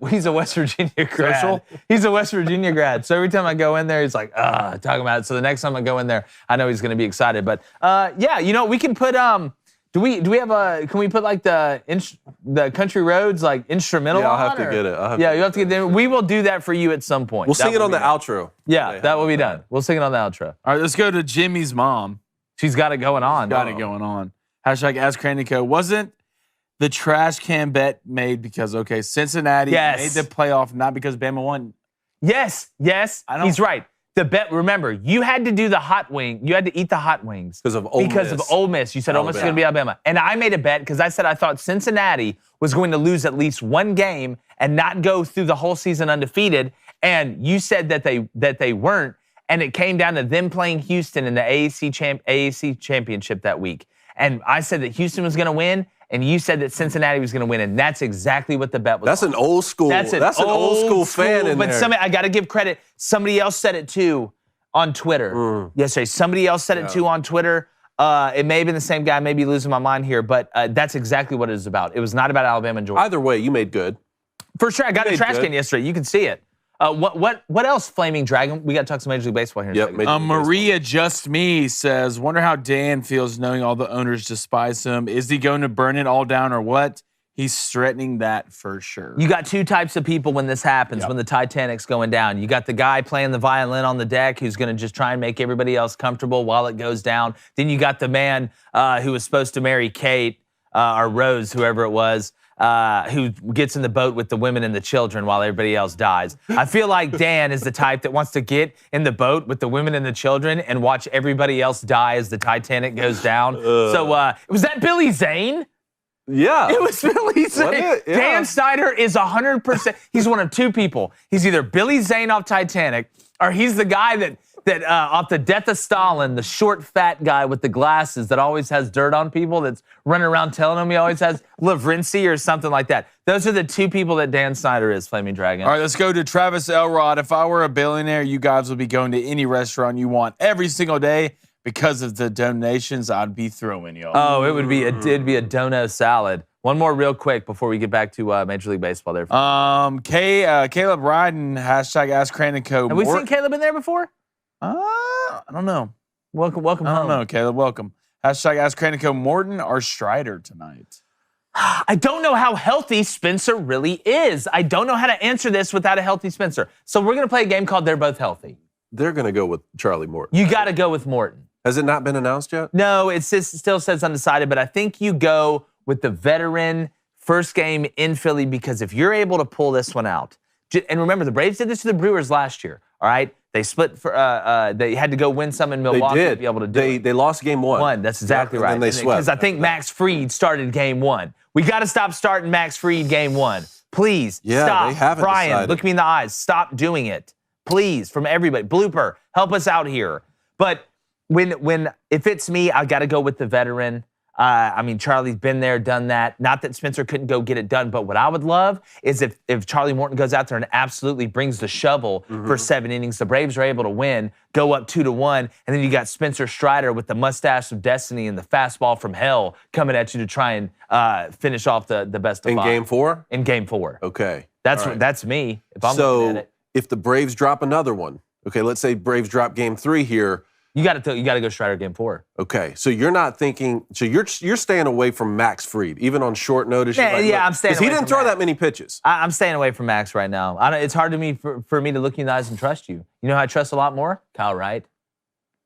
he's a West Virginia grad. Social? He's a West Virginia grad. So every time I go in there, he's like, talking about it. So the next time I go in there, I know he's going to be excited. But we can put can we put like the Country Roads like instrumental? Yeah, I'll have on, to or- get it. You have to get them. We will do that for you at some point. We'll That sing it will on be the done. outro. Yeah, that will be done. We'll sing it on the outro. All right, let's go to Jimmy's mom. She's got it going on. Got it going on. Hashtag Ask Cranico. Wasn't the trash can bet made because, Cincinnati made the playoff, not because Bama won? Yes. He's right. The bet, remember, you had to do the hot wing. You had to eat the hot wings. Because of Ole Miss. You said Ole Miss is going to be Alabama. And I made a bet because I said I thought Cincinnati was going to lose at least one game and not go through the whole season undefeated. And you said that they weren't. And it came down to them playing Houston in the AAC championship that week. And I said that Houston was going to win. And you said that Cincinnati was going to win, and that's exactly what the bet was. That's an old school. That's an old school fan in but there. I got to give credit. Somebody else said it too on Twitter yesterday. Somebody else said it too on Twitter. It may have been the same guy. I may be losing my mind here, but that's exactly what it was about. It was not about Alabama and Georgia. Either way, you made good. For sure, I got the trash good. can yesterday. You can see it. What else? Flaming Dragon. We got to talk some Major League Baseball here. In a second. Major League Maria Just Me says, wonder how Dan feels knowing all the owners despise him. Is he going to burn it all down or what? He's threatening that for sure. You got two types of people when this happens, when the Titanic's going down. You got the guy playing the violin on the deck who's going to just try and make everybody else comfortable while it goes down. Then you got the man who was supposed to marry Kate or Rose, whoever it was, who gets in the boat with the women and the children while everybody else dies. I feel like Dan is the type that wants to get in the boat with the women and the children and watch everybody else die as the Titanic goes down. So was that Billy Zane? Yeah. It was Billy Zane. it? Yeah. Dan Snyder is 100%. He's one of two people. He's either Billy Zane off Titanic, or he's the guy that off the Death of Stalin, the short, fat guy with the glasses that always has dirt on people that's running around telling him he always has Lavrincy or something like that. Those are the two people that Dan Snyder is, Flaming Dragon. All right, let's go to Travis Elrod. If I were a billionaire, you guys would be going to any restaurant you want every single day. Because of the donations, I'd be throwing y'all. Oh, it'd be a dono salad. One more real quick before we get back to Major League Baseball there. Caleb Ryden, hashtag Ask Cranico. Have we seen Caleb in there before? I don't know. Welcome I home. don't know, Caleb. Welcome. Hashtag Ask Cranico. Morton or Strider tonight? I don't know how healthy Spencer really is. I don't know how to answer this without a healthy Spencer. So we're going to play a game called They're Both Healthy. They're going to go with Charlie Morton. You got to go with Morton. Has it not been announced yet? No, it still says undecided, but I think you go with the veteran first game in Philly because if you're able to pull this one out, and remember, the Braves did this to the Brewers last year, all right? They split for, they had to go win some in Milwaukee to be able to do it. They lost game one. That's exactly right. And then they swept. Because I think Max Fried started game one. We got to stop starting Max Fried game one. Please, stop. They haven't Brian, decided. look me in the eyes. Stop doing it. Please, from everybody. Blooper, help us out here. But if it's me, I got to go with the veteran. I mean, Charlie's been there, done that. Not that Spencer couldn't go get it done, but what I would love is if Charlie Morton goes out there and absolutely brings the shovel for 7 innings, the Braves are able to win, go up 2-1, and then you got Spencer Strider with the mustache of destiny and the fastball from hell coming at you to try and finish off the best of In 5. game 4? In game 4. Okay. That's All right. that's me. If I'm looking at it, if the Braves drop another one, okay, let's say Braves drop game 3 here. you got to go Strider game 4. Okay, so you're not thinking. So you're staying away from Max Fried, even on short notice. Yeah, I'm staying because he away didn't from throw Max. that many pitches. I'm staying away from Max right now. It's hard to me for me to look you in the eyes and trust you. You know who I trust a lot more? Kyle Wright.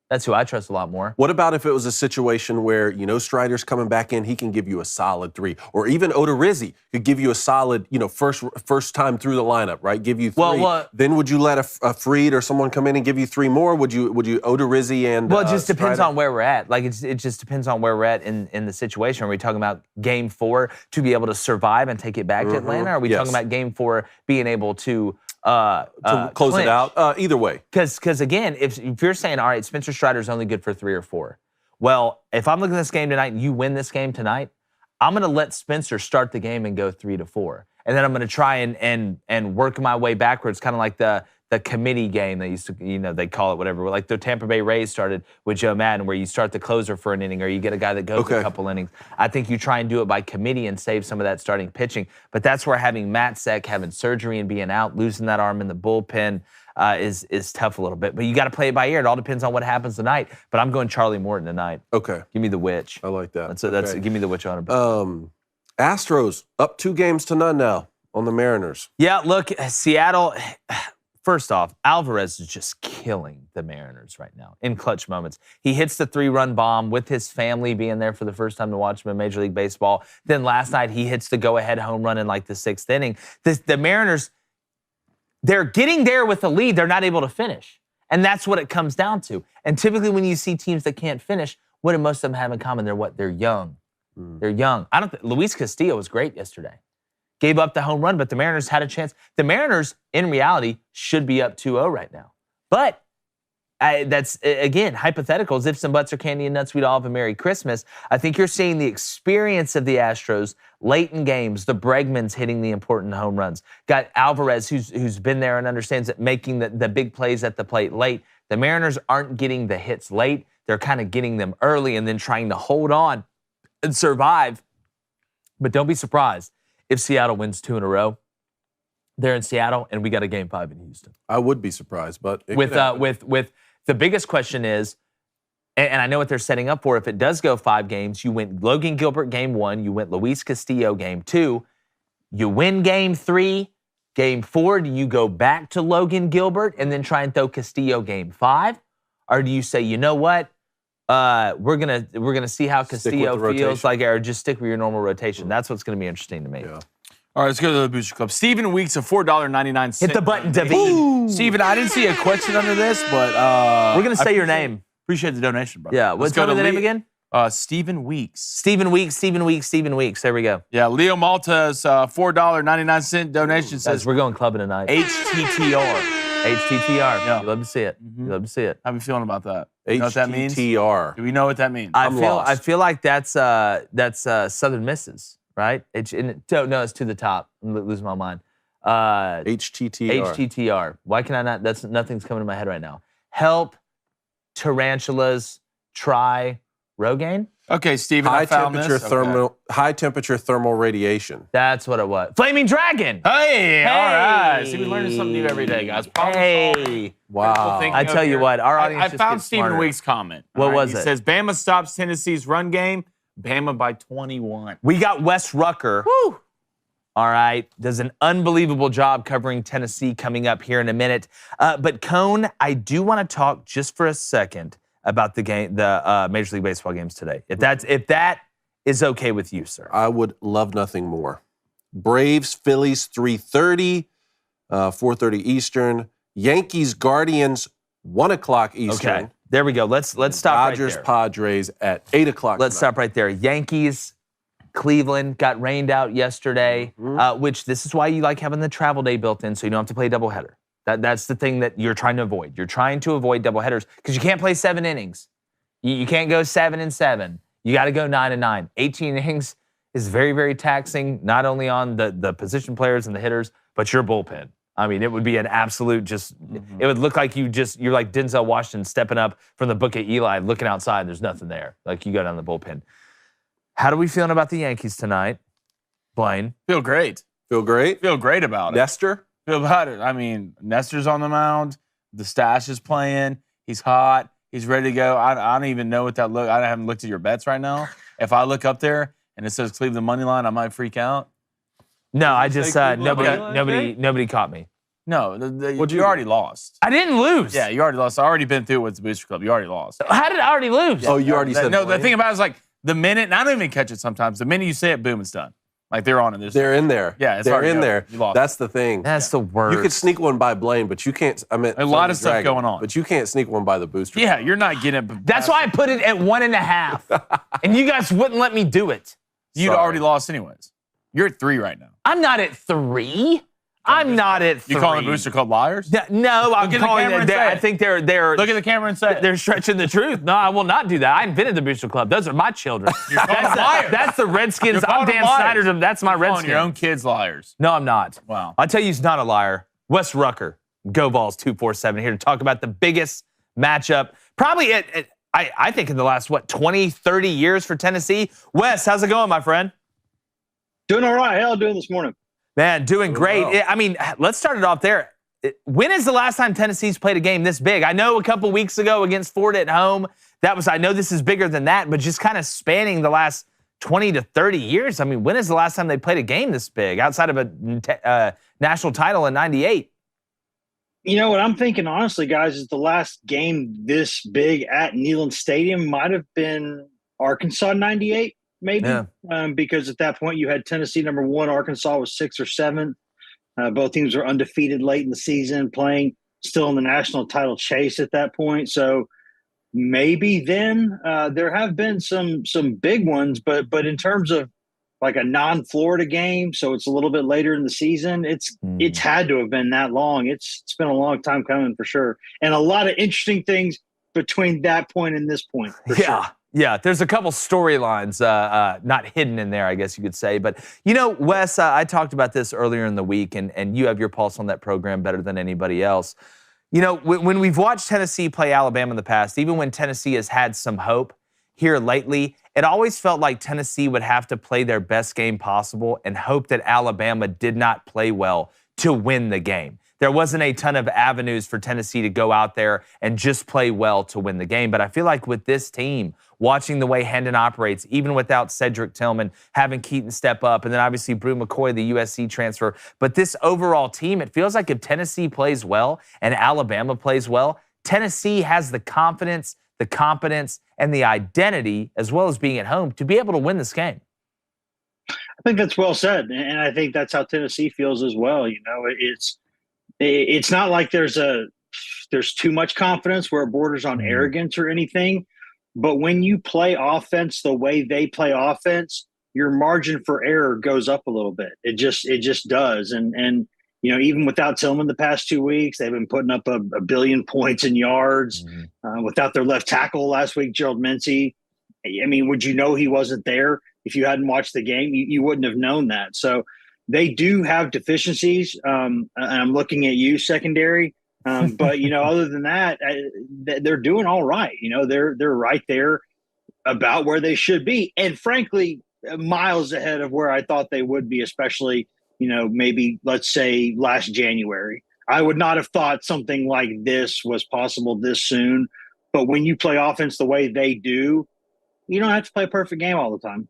That's who I trust a lot more. What about if it was a situation where, Strider's coming back in, he can give you a solid 3. Or even Odorizzi could give you a solid, first time through the lineup, right? Give you 3. Well, then would you let a Fried or someone come in and give you 3 more? Would you Odorizzi and Well, it just depends Strider? on where we're at. Like, it just depends on where we're at in the situation. Are we talking about game 4 to be able to survive and take it back to Atlanta? Or are we Yes. talking about game 4 being able to close clinch? it out? Either way. Because again, if you're saying, all right, Spencer Strider's only good for 3 or 4. Well, if I'm looking at this game tonight and you win this game tonight, I'm going to let Spencer start the game and go 3-4. And then I'm going to try and work my way backwards, kind of like the committee game they used to, they call it whatever. Like the Tampa Bay Rays started with Joe Madden, where you start the closer for an inning or you get a guy that goes a couple innings. I think you try and do it by committee and save some of that starting pitching. But that's where having Matt Seck having surgery and being out, losing that arm in the bullpen is tough a little bit. But you got to play it by ear. It all depends on what happens tonight. But I'm going Charlie Morton tonight. Okay. Give me the witch. I like that. That's Okay. give me the witch on it. Astros up 2 games to none now on the Mariners. Yeah, look, Seattle. First off, Alvarez is just killing the Mariners right now in clutch moments. He hits the 3-run bomb with his family being there for the first time to watch him in Major League Baseball. Then last night, he hits the go-ahead home run in like the 6th inning. The Mariners, they're getting there with a lead. They're not able to finish. And that's what it comes down to. And typically when you see teams that can't finish, what do most of them have in common? They're young. They're young. Luis Castillo was great yesterday. Gave up the home run, but the Mariners had a chance. The Mariners, in reality, should be up 2-0 right now. But that's, again, hypotheticals. If some butts are candy and nuts, we'd all have a Merry Christmas. I think you're seeing the experience of the Astros late in games, the Bregmans hitting the important home runs. Got Alvarez, who's been there and understands that making the big plays at the plate late. The Mariners aren't getting the hits late. They're kind of getting them early and then trying to hold on and survive. But don't be surprised if Seattle wins 2 in a row. They're in Seattle, and we got a Game 5 in Houston. I would be surprised, but it With could happen. with the biggest question is, and I know what they're setting up for. If it does go 5 games, you win Logan Gilbert game 1, you win Luis Castillo game 2, you win game 3, game 4. Do you go back to Logan Gilbert and then try and throw Castillo game 5, or do you say, you know what? We're gonna see how Castillo the feels rotation. like, or just stick with your normal rotation. That's what's gonna be interesting to me. Yeah. All right, let's go to the Booster Club. Stephen Weeks, a $4.99. Hit the button, David. Stephen, I didn't see a question under this, but We're gonna say your name. Appreciate the donation, bro. Yeah. Let's What's go the to name Lee- again? Stephen Weeks. Stephen Weeks. There we go. Yeah, Leo Malta's $4.99 donation Guys, says we're going clubbing tonight. HTTR. HTTR. Yeah. You love to see it. You love to see it. How are you feeling about that? You know what that means? HTTR. Do we know what that means? I I'm feel. lost. I feel like that's Southern Misses, right? No, it's to the top. I'm losing my mind. HTTR. HTTR. Why can I not? Nothing's coming to my head right now. Help tarantulas try Rogaine. Okay, Stephen, I found this. Okay. High temperature thermal radiation. That's what it was. Flaming Dragon. Hey, all right. Hey. See, we learning something new every day, guys. Problem solving. Hey. Wow. Thinking I of tell you your- what, our audience I just found gets Stephen smarter. Weeks' comment. What All right, was he it? says, Bama stops Tennessee's run game. Bama by 21. We got Wes Rucker. Woo! All right, does an unbelievable job covering Tennessee coming up here in a minute. But Cone, I do want to talk just for a second about the game, the Major League Baseball games today. If that is okay with you, sir. I would love nothing more. Braves, Phillies, 3:30, 4:30 Eastern. Yankees, Guardians, 1 o'clock Eastern. Okay, there we go. Let's stop Dodgers, right there. Padres at 8 o'clock. Let's tonight. stop right there. Yankees, Cleveland got rained out yesterday, which this is why you like having the travel day built in so you don't have to play a doubleheader. That's the thing that you're trying to avoid. You're trying to avoid doubleheaders because you can't play 7 innings. You can't go 7 and 7. You got to go 9 and 9. 18 innings is very, very taxing, not only on the position players and the hitters, but your bullpen. I mean, it would be an absolute it would look like you're like Denzel Washington stepping up from the Book of Eli, looking outside, there's nothing there. Like you go down the bullpen. How are we feeling about the Yankees tonight, Blaine? Feel great. Feel great? Feel great about it. Nestor? Feel about it. I mean, Nestor's on the mound. The stash is playing. He's hot. He's ready to go. I don't even know what that look. I haven't looked at your bets right now. If I look up there and it says Cleveland money line, I might freak out. No, I just Cleveland nobody caught me. No, What'd you you already lost. I didn't lose. Yeah, you already lost. I already been through it with the Booster Club. You already lost. How did I already lose? Oh, you already said No, the Blaine? thing about it is like the minute, and I don't even catch it sometimes. The minute you say it, boom, it's done. Like they're on it. They're in there. Yeah, it's they're already in over. there. You lost. That's the thing. That's the worst. You could sneak one by Blaine, but you can't. I mean, A lot of stuff Dragon, going on. but you can't sneak one by the booster. Yeah, you're not getting it. That's why I put it at 1.5. And you guys wouldn't let me do it. You'd Sorry. already lost anyways. You're at 3 right now. I'm not at 3. I'm not at 3. You calling the Booster Club liars? No, I'm at the calling camera it. and say I it. think they're Look at the camera and say it. they're stretching the truth. No, I will not do that. I invented the Booster Club. Those are my children. That's the Redskins. You're I'm calling Dan them liars. Snyder. That's my You're calling Redskins. your own kids liars. No, I'm not. Wow. I'll tell you, he's not a liar. Wes Rucker, Go Balls 247 here to talk about the biggest matchup, probably I think in the last 20, 30 years for Tennessee. Wes, how's it going, my friend? Doing all right. How y'all doing this morning? Man, doing great. well. I mean, let's start it off there. When is the last time Tennessee's played a game this big? I know a couple weeks ago against Florida at home, I know this is bigger than that, but just kind of spanning the last 20 to 30 years. I mean, when is the last time they played a game this big outside of a national title in 98? You know what I'm thinking, honestly, guys, is the last game this big at Neyland Stadium might have been Arkansas 98, maybe, Yeah. because at that point you had Tennessee number 1, Arkansas was 6th or 7th. Both teams were undefeated late in the season, playing still in the national title chase at that point. So maybe then there have been some big ones, but in terms of like a non-Florida game, so it's a little bit later in the season, it's had to have been that long. It's been a long time coming for sure, and a lot of interesting things between that point and this point. For sure. Yeah, there's a couple storylines not hidden in there, I guess you could say. But, Wes, I talked about this earlier in the week, and you have your pulse on that program better than anybody else. When we've watched Tennessee play Alabama in the past, even when Tennessee has had some hope here lately, it always felt like Tennessee would have to play their best game possible and hope that Alabama did not play well to win the game. There wasn't a ton of avenues for Tennessee to go out there and just play well to win the game. But I feel like with this team, watching the way Hendon operates, even without Cedric Tillman, having Keaton step up, and then obviously Brew McCoy, the USC transfer. But this overall team, it feels like if Tennessee plays well and Alabama plays well, Tennessee has the confidence, the competence, and the identity, as well as being at home, to be able to win this game. I think that's well said, and I think that's how Tennessee feels as well. It's not like there's too much confidence where it borders on arrogance or anything. But when you play offense the way they play offense, your margin for error goes up a little bit. It just does. And even without Tillman the past 2 weeks, they've been putting up a billion points in yards. Without their left tackle last week, Gerald Mincey. I mean, would you know he wasn't there if you hadn't watched the game? You wouldn't have known that. So they do have deficiencies. And I'm looking at you, secondary. But other than that, they're doing all right. They're right there about where they should be, and frankly, miles ahead of where I thought they would be. Especially, maybe let's say last January, I would not have thought something like this was possible this soon. But when you play offense the way they do, you don't have to play a perfect game all the time.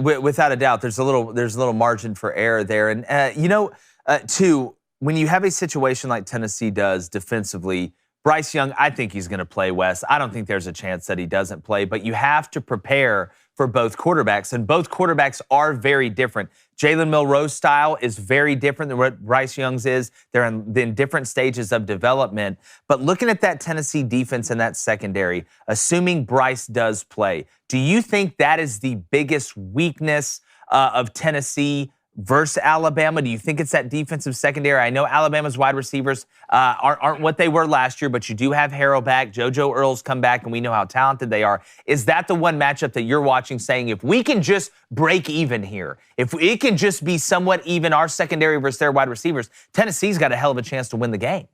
Without a doubt, there's a little margin for error there, and too. When you have a situation like Tennessee does defensively, Bryce Young, I think he's going to play, Wes. I don't think there's a chance that he doesn't play, but you have to prepare for both quarterbacks, and both quarterbacks are very different. Jalen Milroe's style is very different than what Bryce Young's is. They're in different stages of development. But looking at that Tennessee defense and that secondary, assuming Bryce does play, do you think that is the biggest weakness of Tennessee versus Alabama? Do you think it's that defensive secondary? I know Alabama's wide receivers aren't what they were last year, but you do have Harrell back. JoJo Earl's come back, and we know how talented they are. Is that the one matchup that you're watching saying, if we can just break even here, if it can just be somewhat even, our secondary versus their wide receivers, Tennessee's got a hell of a chance to win the game?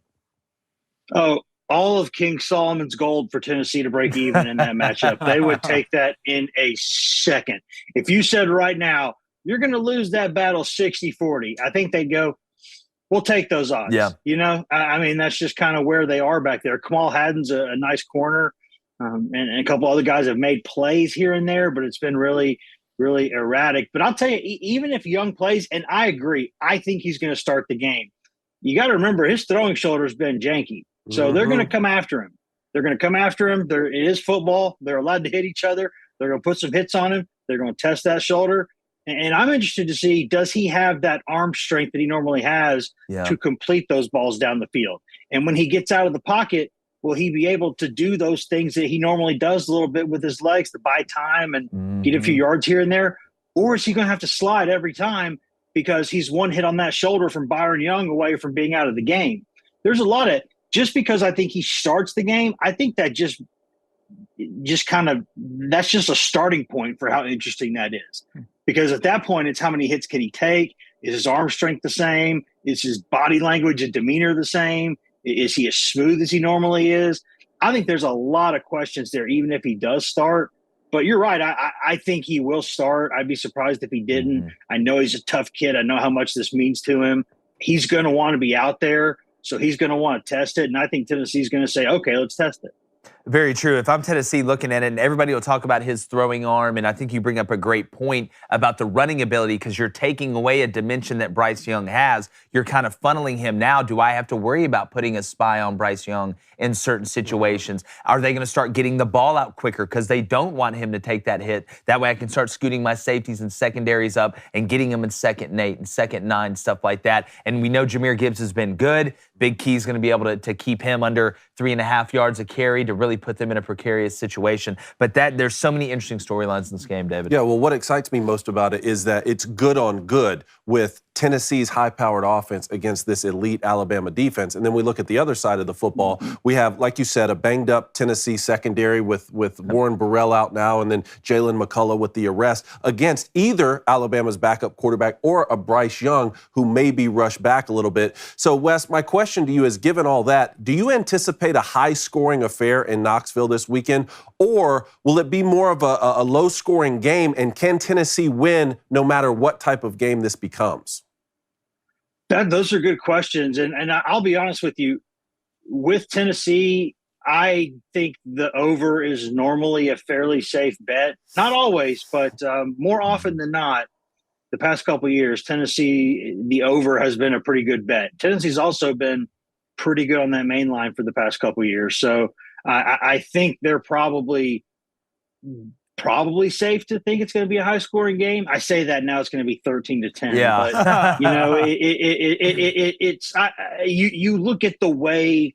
Oh, all of King Solomon's gold for Tennessee to break even in that matchup. They would take that in a second. If you said right now, you're going to lose that battle 60-40, I think they'd go, we'll take those odds. Yeah. You know, I mean, that's just kind of where they are back there. Kamal Haddon's a nice corner, and a couple other guys have made plays here and there, but it's been really, really erratic. But I'll tell you, even if Young plays, and I agree, I think he's going to start the game. You got to remember, his throwing shoulder's been janky. So they're going to come after him. They're going to come after him. It is football. They're allowed to hit each other. They're going to put some hits on him. They're going to test that shoulder. And I'm interested to see, does he have that arm strength that he normally has to complete those balls down the field? And when he gets out of the pocket, will he be able to do those things that he normally does a little bit with his legs to buy time and get a few yards here and there? Or is he going to have to slide every time because he's one hit on that shoulder from Byron Young away from being out of the game? There's a lot of – just because I think he starts the game, I think that just kind of – that's just a starting point for how interesting that is. Because at that point, it's how many hits can he take? Is his arm strength the same? Is his body language and demeanor the same? Is he as smooth as he normally is? I think there's a lot of questions there, even if he does start. But you're right. I think he will start. I'd be surprised if he didn't. I know he's a tough kid. I know how much this means to him. He's going to want to be out there, so he's going to want to test it. And I think Tennessee's going to say, okay, let's test it. Very true. If I'm Tennessee looking at it, and everybody will talk about his throwing arm, and I think you bring up a great point about the running ability because you're taking away a dimension that Bryce Young has. You're kind of funneling him now. Do I have to worry about putting a spy on Bryce Young in certain situations? Are they going to start getting the ball out quicker because they don't want him to take that hit? That way I can start scooting my safeties and secondaries up and getting them in 2nd and 8 and 2nd and 9, stuff like that. And we know Jahmyr Gibbs has been good. Big Key's going to be able to keep him under 3.5 yards a carry to really put them in a precarious situation. But there's so many interesting storylines in this game, David. Yeah, well, what excites me most about it is that it's good on good with Tennessee's high-powered offense against this elite Alabama defense. And then we look at the other side of the football. We have, like you said, a banged-up Tennessee secondary with Warren Burrell out now and then Jalen McCullough with the arrest against either Alabama's backup quarterback or a Bryce Young who may be rushed back a little bit. So, Wes, my question to you is, given all that, do you anticipate a high-scoring affair in Knoxville this weekend, or will it be more of a low-scoring game, and can Tennessee win no matter what type of game this becomes? Those are good questions. And I'll be honest with you, with Tennessee, I think the over is normally a fairly safe bet. Not always, but more often than not, the past couple of years, Tennessee, the over has been a pretty good bet. Tennessee's also been pretty good on that main line for the past couple of years. So I think they're probably safe to think it's going to be a high-scoring game. I say that now it's going to be 13-10. Yeah. But, you know, you look at the way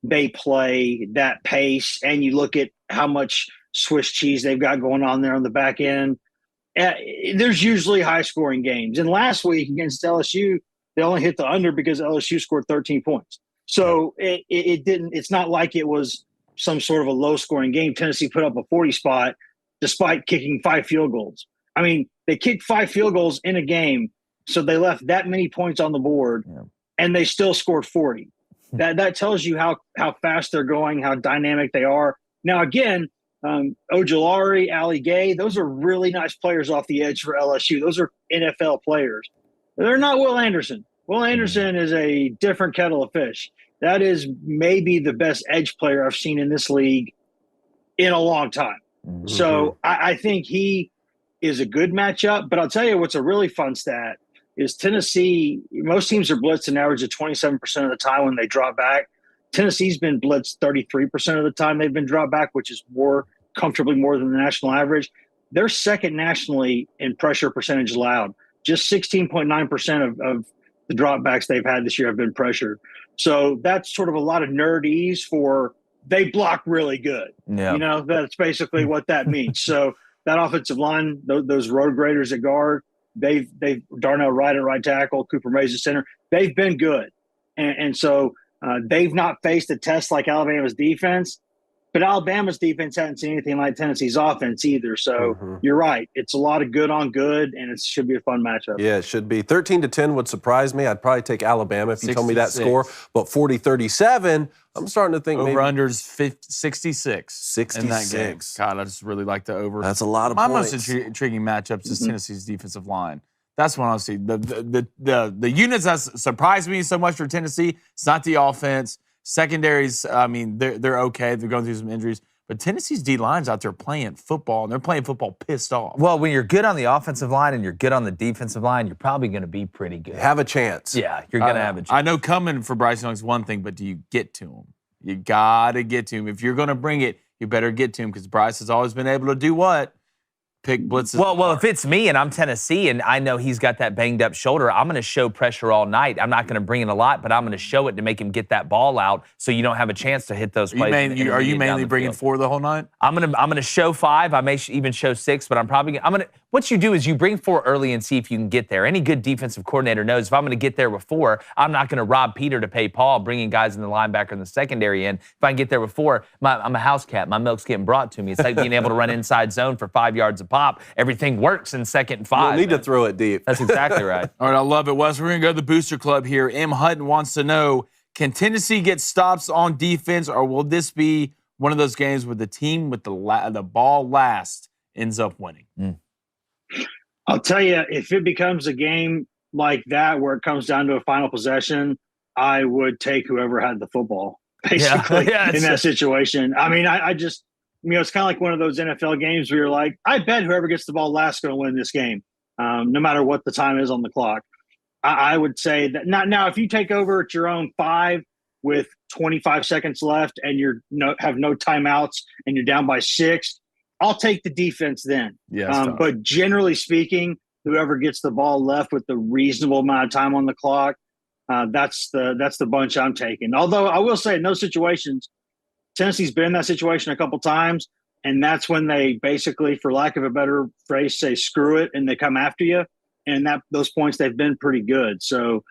they play, that pace, and you look at how much Swiss cheese they've got going on there on the back end. There's usually high-scoring games. And last week against LSU, they only hit the under because LSU scored 13 points. So it's not like it was some sort of a low-scoring game. Tennessee put up a 40 spot despite kicking 5 field goals. I mean, they kicked 5 field goals in a game, so they left that many points on the board, and they still scored 40. That tells you how fast they're going, how dynamic they are. Now, again, Ojulari, Ali Gay, those are really nice players off the edge for LSU. Those are NFL players. They're not Will Anderson. Will Anderson is a different kettle of fish. That is maybe the best edge player I've seen in this league in a long time. Mm-hmm. So I think he is a good matchup. But I'll tell you what's a really fun stat is Tennessee, most teams are blitzed an average of 27% of the time when they drop back. Tennessee's been blitzed 33% of the time they've been dropped back, which is comfortably more than the national average. They're second nationally in pressure percentage allowed. Just 16.9% of the dropbacks they've had this year have been pressured. So that's sort of a lot of nerdese for they block really good. Yeah. You know, that's basically what that means. So that offensive line, those road graders at guard, they've Darnell Wright at right tackle, Cooper Mays at center. They've been good. And so they've not faced a test like Alabama's defense. But Alabama's defense hasn't seen anything like Tennessee's offense either. So you're right. It's a lot of good on good, and it should be a fun matchup. Yeah, it should be. 13-10 would surprise me. I'd probably take Alabama if you told me that 66. score. But 40-37, I'm starting to think maybe Over-under's 66. 66. In that game. God, I just really like the over. That's a lot of My points. most intriguing matchups is Tennessee's defensive line. That's what I see. The units that surprised me so much for Tennessee, it's not the offense. Secondaries, I mean, they're okay. They're going through some injuries. But Tennessee's D-line's out there playing football, and they're playing football pissed off. Well, when you're good on the offensive line and you're good on the defensive line, you're probably going to be pretty good. Have a chance. Yeah, you're going to have a chance. I know coming for Bryce Young's one thing, but do you get to him? You got to get to him. If you're going to bring it, you better get to him because Bryce has always been able to do what? Pick blitzes. Well, if it's me and I'm Tennessee and I know he's got that banged up shoulder, I'm going to show pressure all night. I'm not going to bring in a lot, but I'm going to show it to make him get that ball out so you don't have a chance to hit those plays. Are you mainly bringing 4 the whole night? I'm gonna show 5. I may even show 6, but I'm gonna. What you do is you bring 4 early and see if you can get there. Any good defensive coordinator knows if I'm gonna get there with 4, I'm not gonna rob Peter to pay Paul, bringing guys in the linebacker and the secondary in. If I can get there with 4, I'm a house cat. My milk's getting brought to me. It's like being able to run inside zone for 5 yards a pop. Everything works in 2nd and 5. You need to throw it deep. That's exactly right. All right, I love it, Wes. We're going to go to the Booster Club here. M. Hutton wants to know, can Tennessee get stops on defense, or will this be one of those games where the team with the ball last ends up winning? I'll tell you, if it becomes a game like that where it comes down to a final possession, I would take whoever had the football, basically, in that situation. I mean, I just – it's kind of like one of those NFL games where you're like, I bet whoever gets the ball last is going to win this game, no matter what the time is on the clock. I would say that now if you take over at your own 5 with 25 seconds left and have no timeouts and you're down by 6, I'll take the defense then. Yes, but generally speaking, whoever gets the ball left with the reasonable amount of time on the clock, that's the bunch I'm taking. Although I will say in those situations, Tennessee's been in that situation a couple times, and that's when they basically, for lack of a better phrase, say screw it, and they come after you. And those points, they've been pretty good. So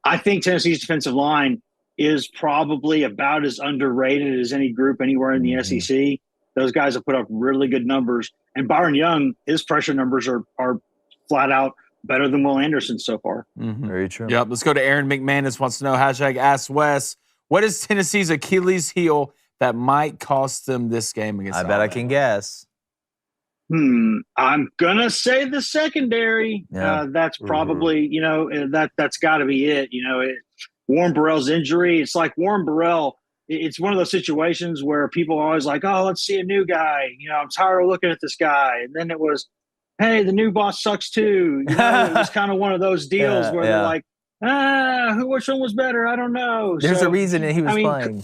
I think Tennessee's defensive line is probably about as underrated as any group anywhere in the SEC. Those guys have put up really good numbers. And Byron Young, his pressure numbers are flat out better than Will Anderson so far. Very true. Yep. Let's go to Aaron McManus wants to know, #Ask Wes, what is Tennessee's Achilles heel that might cost them this game against Alabama? I can guess. I'm going to say the secondary. Yeah. That's probably, that's got to be it. Warren Burrell's injury, it's like Warren Burrell, it's one of those situations where people are always like, oh, let's see a new guy. I'm tired of looking at this guy. And then it was, hey, the new boss sucks too. It was kind of one of those deals where they're like, which one was better? I don't know. There's a reason he was playing.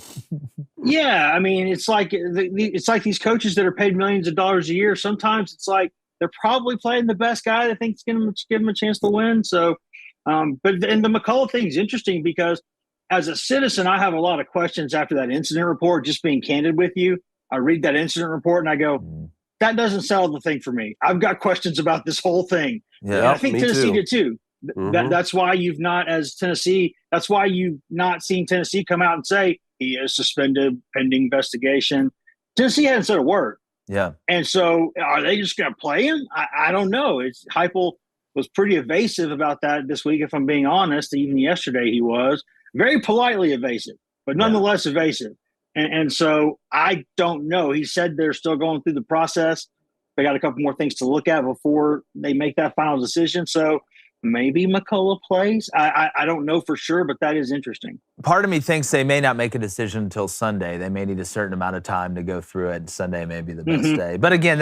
Yeah, I mean, it's like these coaches that are paid millions of dollars a year. Sometimes it's like they're probably playing the best guy that thinks going to give them a chance to win. So, and the McCullough thing is interesting because as a citizen, I have a lot of questions after that incident report. Just being candid with you, I read that incident report and I go, that doesn't sell the thing for me. I've got questions about this whole thing. Yeah, and I think Tennessee did too. That's why you've not, as Tennessee, that's why you've not seen Tennessee come out and say he is suspended pending investigation. Tennessee hasn't said a word. Yeah. And so are they just going to play him? I don't know. Heupel was pretty evasive about that this week, if I'm being honest. Even yesterday he was very politely evasive, but nonetheless evasive. And so I don't know. He said they're still going through the process. They got a couple more things to look at before they make that final decision. So maybe McCullough plays. I don't know for sure, but that is interesting. Part of me thinks they may not make a decision until Sunday. They may need a certain amount of time to go through it. Sunday may be the best day. But again,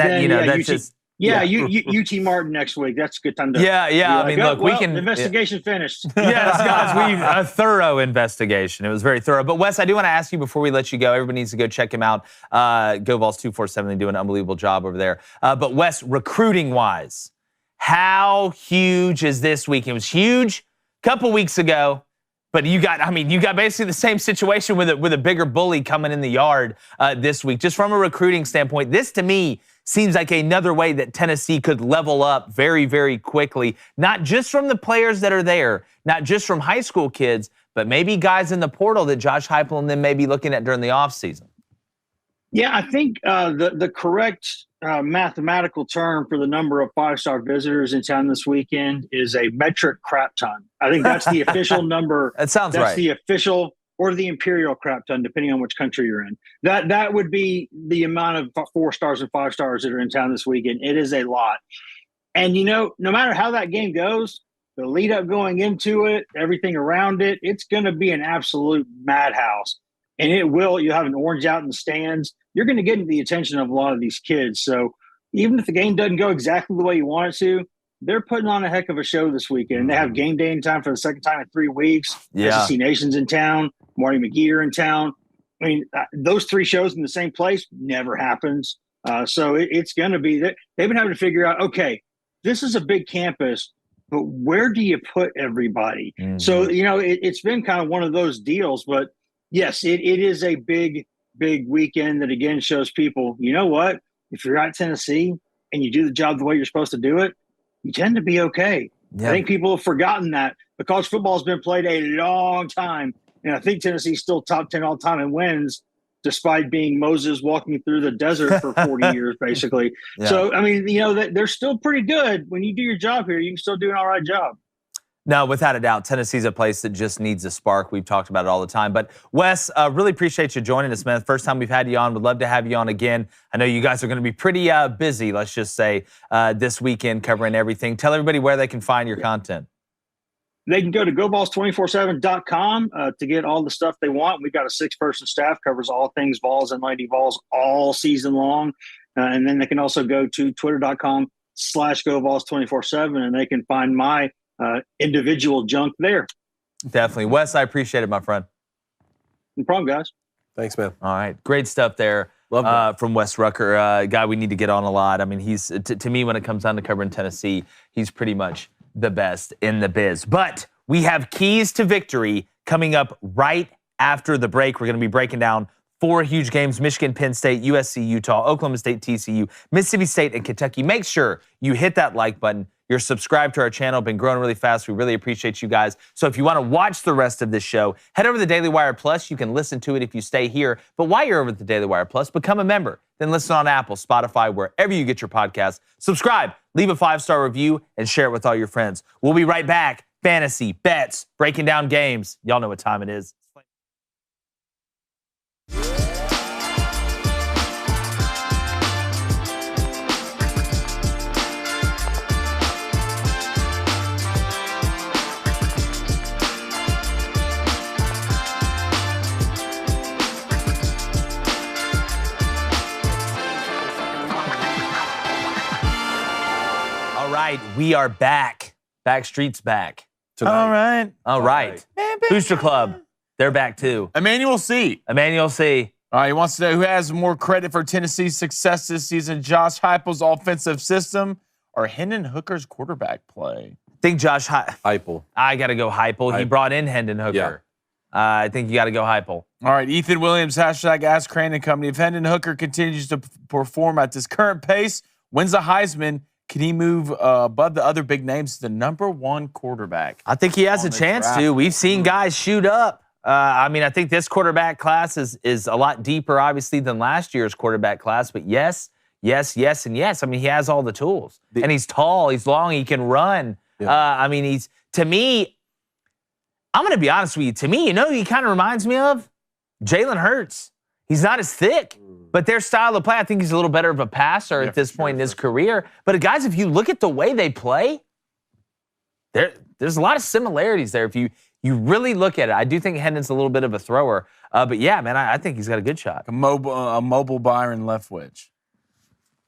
Yeah, UT Martin next week. That's a good time to. Yeah. I mean, look, we can. Investigation finished. Yes, guys, a thorough investigation. It was very thorough. But Wes, I do want to ask you before we let you go. Everybody needs to go check him out. GoVols247. They do an unbelievable job over there. But Wes, recruiting wise, how huge is this week? It was huge a couple weeks ago. But you got basically the same situation with a bigger bully coming in the yard this week. Just from a recruiting standpoint, this to me seems like another way that Tennessee could level up very, very quickly. Not just from the players that are there, not just from high school kids, but maybe guys in the portal that Josh Heupel and them may be looking at during the offseason. Yeah, I think the correct mathematical term for the number of 5-star visitors in town this weekend is a metric crap ton. I think that's the official number. That sounds right. That's the official or the imperial crap ton, depending on which country you're in. That would be the amount of 4 stars and 5 stars that are in town this weekend. It is a lot. And, no matter how that game goes, the lead up going into it, everything around it, it's going to be an absolute madhouse. And you'll have an orange out in the stands. You're going to get the attention of a lot of these kids. So even if the game doesn't go exactly the way you want it to, they're putting on a heck of a show this weekend. They have game day in time for the second time in 3 weeks. Yeah. SEC Nation's in town. Marty McGee are in town. I mean, those 3 shows in the same place never happens. So it's going to be that they've been having to figure out, okay, this is a big campus, but where do you put everybody? Mm-hmm. So, it's been kind of one of those deals. But, yes, it is a big weekend that, again, shows people, you know what? If you're at Tennessee and you do the job the way you're supposed to do it, you tend to be okay. Yeah. I think people have forgotten that. But college football has been played a long time. And I think Tennessee's still top 10 all time in wins, despite being Moses walking through the desert for 40 years, basically. Yeah. So, I mean, they're still pretty good. When you do your job here, you can still do an all right job. No, without a doubt, Tennessee's a place that just needs a spark. We've talked about it all the time. But, Wes, really appreciate you joining us, man. First time we've had you on. Would love to have you on again. I know you guys are going to be pretty busy, let's just say, this weekend covering everything. Tell everybody where they can find your content. They can go to GoVols247.com to get all the stuff they want. We've got a 6-person staff, covers all things Vols and Lady Vols all season long. And then they can also go to twitter.com/GoVols247, and they can find my individual junk there. Definitely. Wes, I appreciate it, my friend. No problem, guys. Thanks, man. All right. Great stuff there from Wes Rucker, a guy we need to get on a lot. I mean, he's, to me, when it comes down to covering Tennessee, he's pretty much the best in the biz. But we have keys to victory coming up right after the break. We're going to be breaking down 4 huge games: Michigan, Penn State, USC, Utah, Oklahoma State, TCU, Mississippi State, and Kentucky. Make sure you hit that like button. You're subscribed to our channel. Been growing really fast. We really appreciate you guys. So if you want to watch the rest of this show, head over to the Daily Wire Plus. You can listen to it if you stay here. But while you're over at the Daily Wire Plus, become a member. Then listen on Apple, Spotify, wherever you get your podcasts. Subscribe, leave a 5-star review, and share it with all your friends. We'll be right back. Fantasy, bets, breaking down games. Y'all know what time it is. We are back. Backstreet's back. Tonight. All right. Booster Club, they're back too. Emmanuel C. All right, he wants to know who has more credit for Tennessee's success this season, Josh Heupel's offensive system or Hendon Hooker's quarterback play? I think Josh Heupel. I got to go Heupel. He brought in Hendon Hooker. Yeah. I think you got to go Heupel. All right, Ethan Williams, #Ask Crane & Company. If Hendon Hooker continues to perform at this current pace, wins the Heisman, can he move above the other big names to the #1 quarterback? I think he has a chance to. We've seen guys shoot up. I mean, I think this quarterback class is a lot deeper, obviously, than last year's quarterback class. But yes, and yes. I mean, he has all the tools. And he's tall, he's long, he can run. Yeah. I mean, to me, I'm going to be honest with you. To me, he kind of reminds me of Jalen Hurts. He's not as thick, but their style of play, I think he's a little better of a passer at this point in his career. But guys, if you look at the way they play, there's a lot of similarities there. If you really look at it, I do think Hendon's a little bit of a thrower. But yeah, man, I think he's got a good shot. A mobile Byron Leftwich.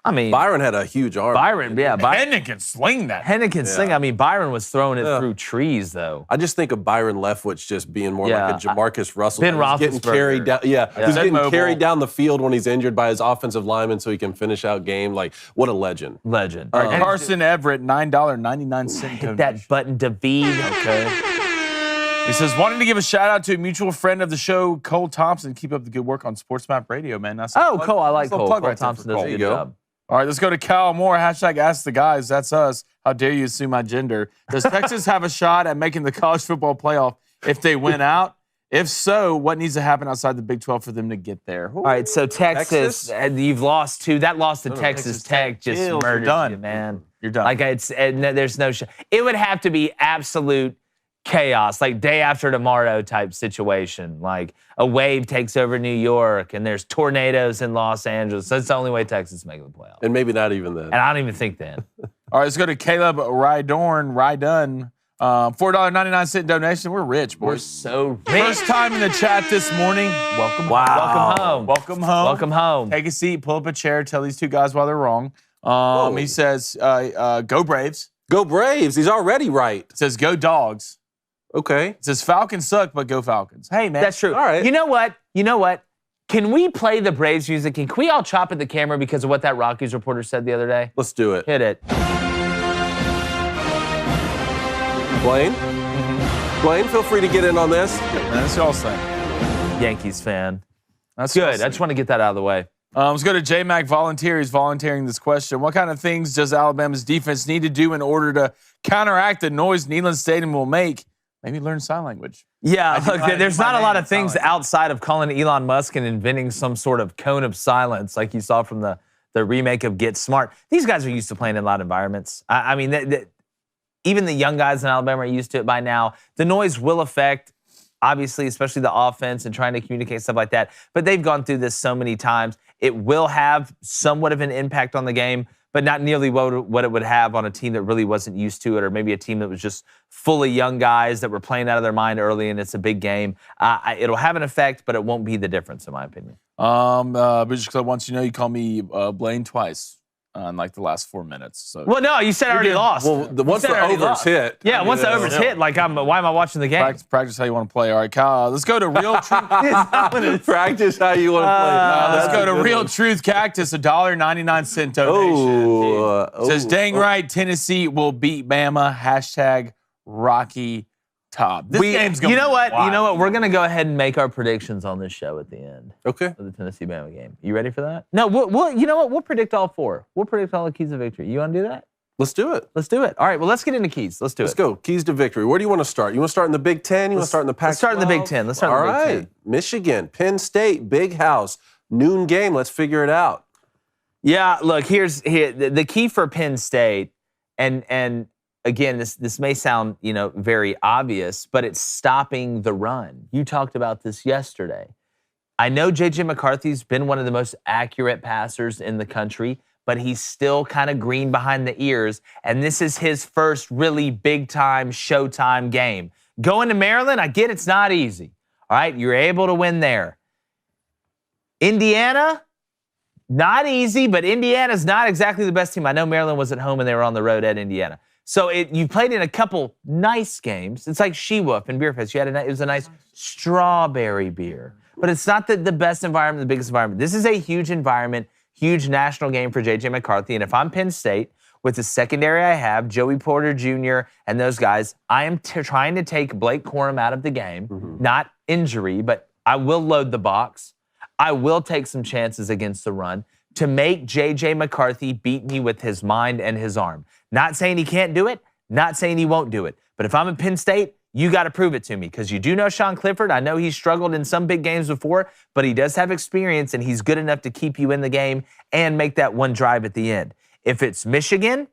I mean, Byron had a huge arm. Byron. Hennig can sling that. Hennig can sling. I mean, Byron was throwing it through trees, though. I just think of Byron Leftwich just being more like a Jamarcus Russell. Ben He's getting carried down. He's getting carried down the field when he's injured by his offensive lineman so he can finish out game. Like, what a legend. Legend. All right, Carson Everett, $9.99 Hit donation. that button, David. Okay. He says, wanting to give a shout out to a mutual friend of the show, Cole Thompson. Keep up the good work on Sports Map Radio, man. That's Cole. I like Cole. Cole Cole Thompson does a good job. All right, let's go to Cal Moore. Hashtag Ask the Guys. That's us. How dare you assume my gender? Does Texas have a shot at making the college football playoff if they win out? If so, what needs to happen outside the Big 12 for them to get there? All right, so Texas? You've lost two. That loss to Texas Tech just murdered you, man. You're done. Like, there's no shot. It would have to be absolute chaos, like day after tomorrow type situation. Like a wave takes over New York and there's tornadoes in Los Angeles. That's the only way Texas is making the playoffs. And maybe not even then. And I don't even think then. All right, let's go to Caleb Rydun. $4.99 donation. We're rich, boys. We're so rich. First time in the chat this morning. Welcome. Welcome home. Welcome home. Welcome home. Take a seat, pull up a chair, tell these two guys why they're wrong. He says, go Braves. Go Braves. He's already right. It says, go Dogs. Okay. It says, Falcons suck, but go Falcons. Hey, man. That's true. All right. You know what? Can we play the Braves music? And can we all chop at the camera because of what that Rockies reporter said the other day? Let's do it. Hit it. Blaine? Blaine, feel free to get in on this. That's y'all saying. Yankees fan. That's Good. I just want to get that out of the way. Let's go to J-Mac Volunteer. He's volunteering this question. What kind of things does Alabama's defense need to do in order to counteract the noise Neyland Stadium will make? Maybe learn sign language. Yeah, look, there's not a lot of things outside of calling Elon Musk and inventing some sort of cone of silence like you saw from the remake of Get Smart. These guys are used to playing in loud environments. I mean, even the young guys in Alabama are used to it by now. The noise will affect, obviously, especially the offense and trying to communicate stuff like that. But they've gone through this so many times. It will have somewhat of an impact on the game, but not nearly what it would have on a team that really wasn't used to it, or maybe a team that was just full of young guys that were playing out of their mind early and it's a big game. It'll have an effect, but it won't be the difference, in my opinion. British Club wants you know you call me Blaine twice in like the last 4 minutes. So. Well, no, you said I already lost. Well, once the over's hit. Yeah, once the over's hit, like, why am I watching the game? Practice how you want to play. All right, Kyle, let's go to Real Truth. Practice how you want to play. Let's go to Real Truth Cactus, $1.99 donation. Says, dang right, Tennessee will beat Bama. Hashtag Rocky Top. This game's going to be wild. You know what? We're going to go ahead and make our predictions on this show at the end. Okay. Of the Tennessee-Bama game. You ready for that? No, you know what? We'll predict all four. We'll predict all the keys of victory. You want to do that? Let's do it. Let's do it. All right, well, let's get into keys. Let's do it. Let's go. Keys to victory. Where do you want to start? You want to start in the Big Ten? You want to start in the Pac-12? Let's start in the Big Ten. Let's start in the Big Ten. All right. Michigan, Penn State, Big House, noon game. Let's figure it out. Yeah, look, here's the key for Penn State, and again, this may sound, very obvious, but it's stopping the run. You talked about this yesterday. I know J.J. McCarthy's been one of the most accurate passers in the country, but he's still kind of green behind the ears, and this is his first really big-time, showtime game. Going to Maryland, I get it's not easy. All right, you're able to win there. Indiana, not easy, but Indiana's not exactly the best team. I know Maryland was at home and they were on the road at Indiana. So you played in a couple nice games. It's like She-Wolf and Beer Fest. It was a nice strawberry beer. But it's not the best environment, the biggest environment. This is a huge environment, huge national game for J.J. McCarthy. And if I'm Penn State, with the secondary I have, Joey Porter Jr. and those guys, I am trying to take Blake Corum out of the game. Not injury, but I will load the box. I will take some chances against the run to make J.J. McCarthy beat me with his mind and his arm. Not saying he can't do it, not saying he won't do it. But if I'm at Penn State, you got to prove it to me, because you do know Sean Clifford. I know he's struggled in some big games before, but he does have experience, and he's good enough to keep you in the game and make that one drive at the end. If it's Michigan,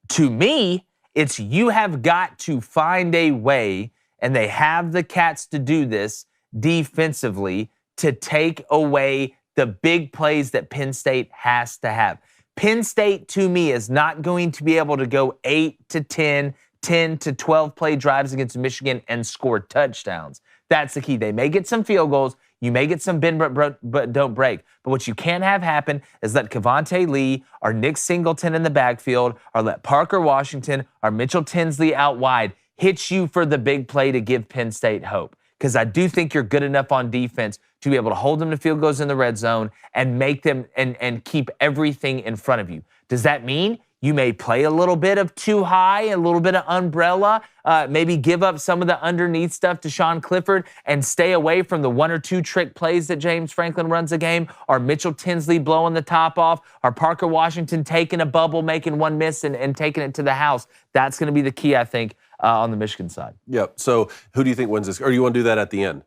to me, it's you have got to find a way, and they have the cats to do this defensively, to take away the big plays that Penn State has to have. Penn State, to me, is not going to be able to go 8 to 10, 10 to 12 play drives against Michigan and score touchdowns. That's the key. They may get some field goals. You may get some bend but don't break. But what you can't have happen is let Kevontae Lee or Nick Singleton in the backfield or let Parker Washington or Mitchell Tinsley out wide hit you for the big play to give Penn State hope. Because I do think you're good enough on defense to be able to hold them to field goals in the red zone and make them and keep everything in front of you. Does that mean you may play a little bit of too high, a little bit of umbrella, maybe give up some of the underneath stuff to Sean Clifford and stay away from the 1 or 2 trick plays that James Franklin runs a game, or Mitchell Tinsley blowing the top off, or Parker Washington taking a bubble, making one miss and taking it to the house? That's going to be the key, I think, on the Michigan side. Yep. So who do you think wins this? Or do you want to do that at the end?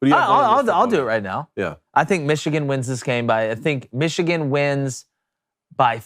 Who do you have winning this I'll football do it game? right now. Yeah. I think Michigan wins this game I think Michigan wins by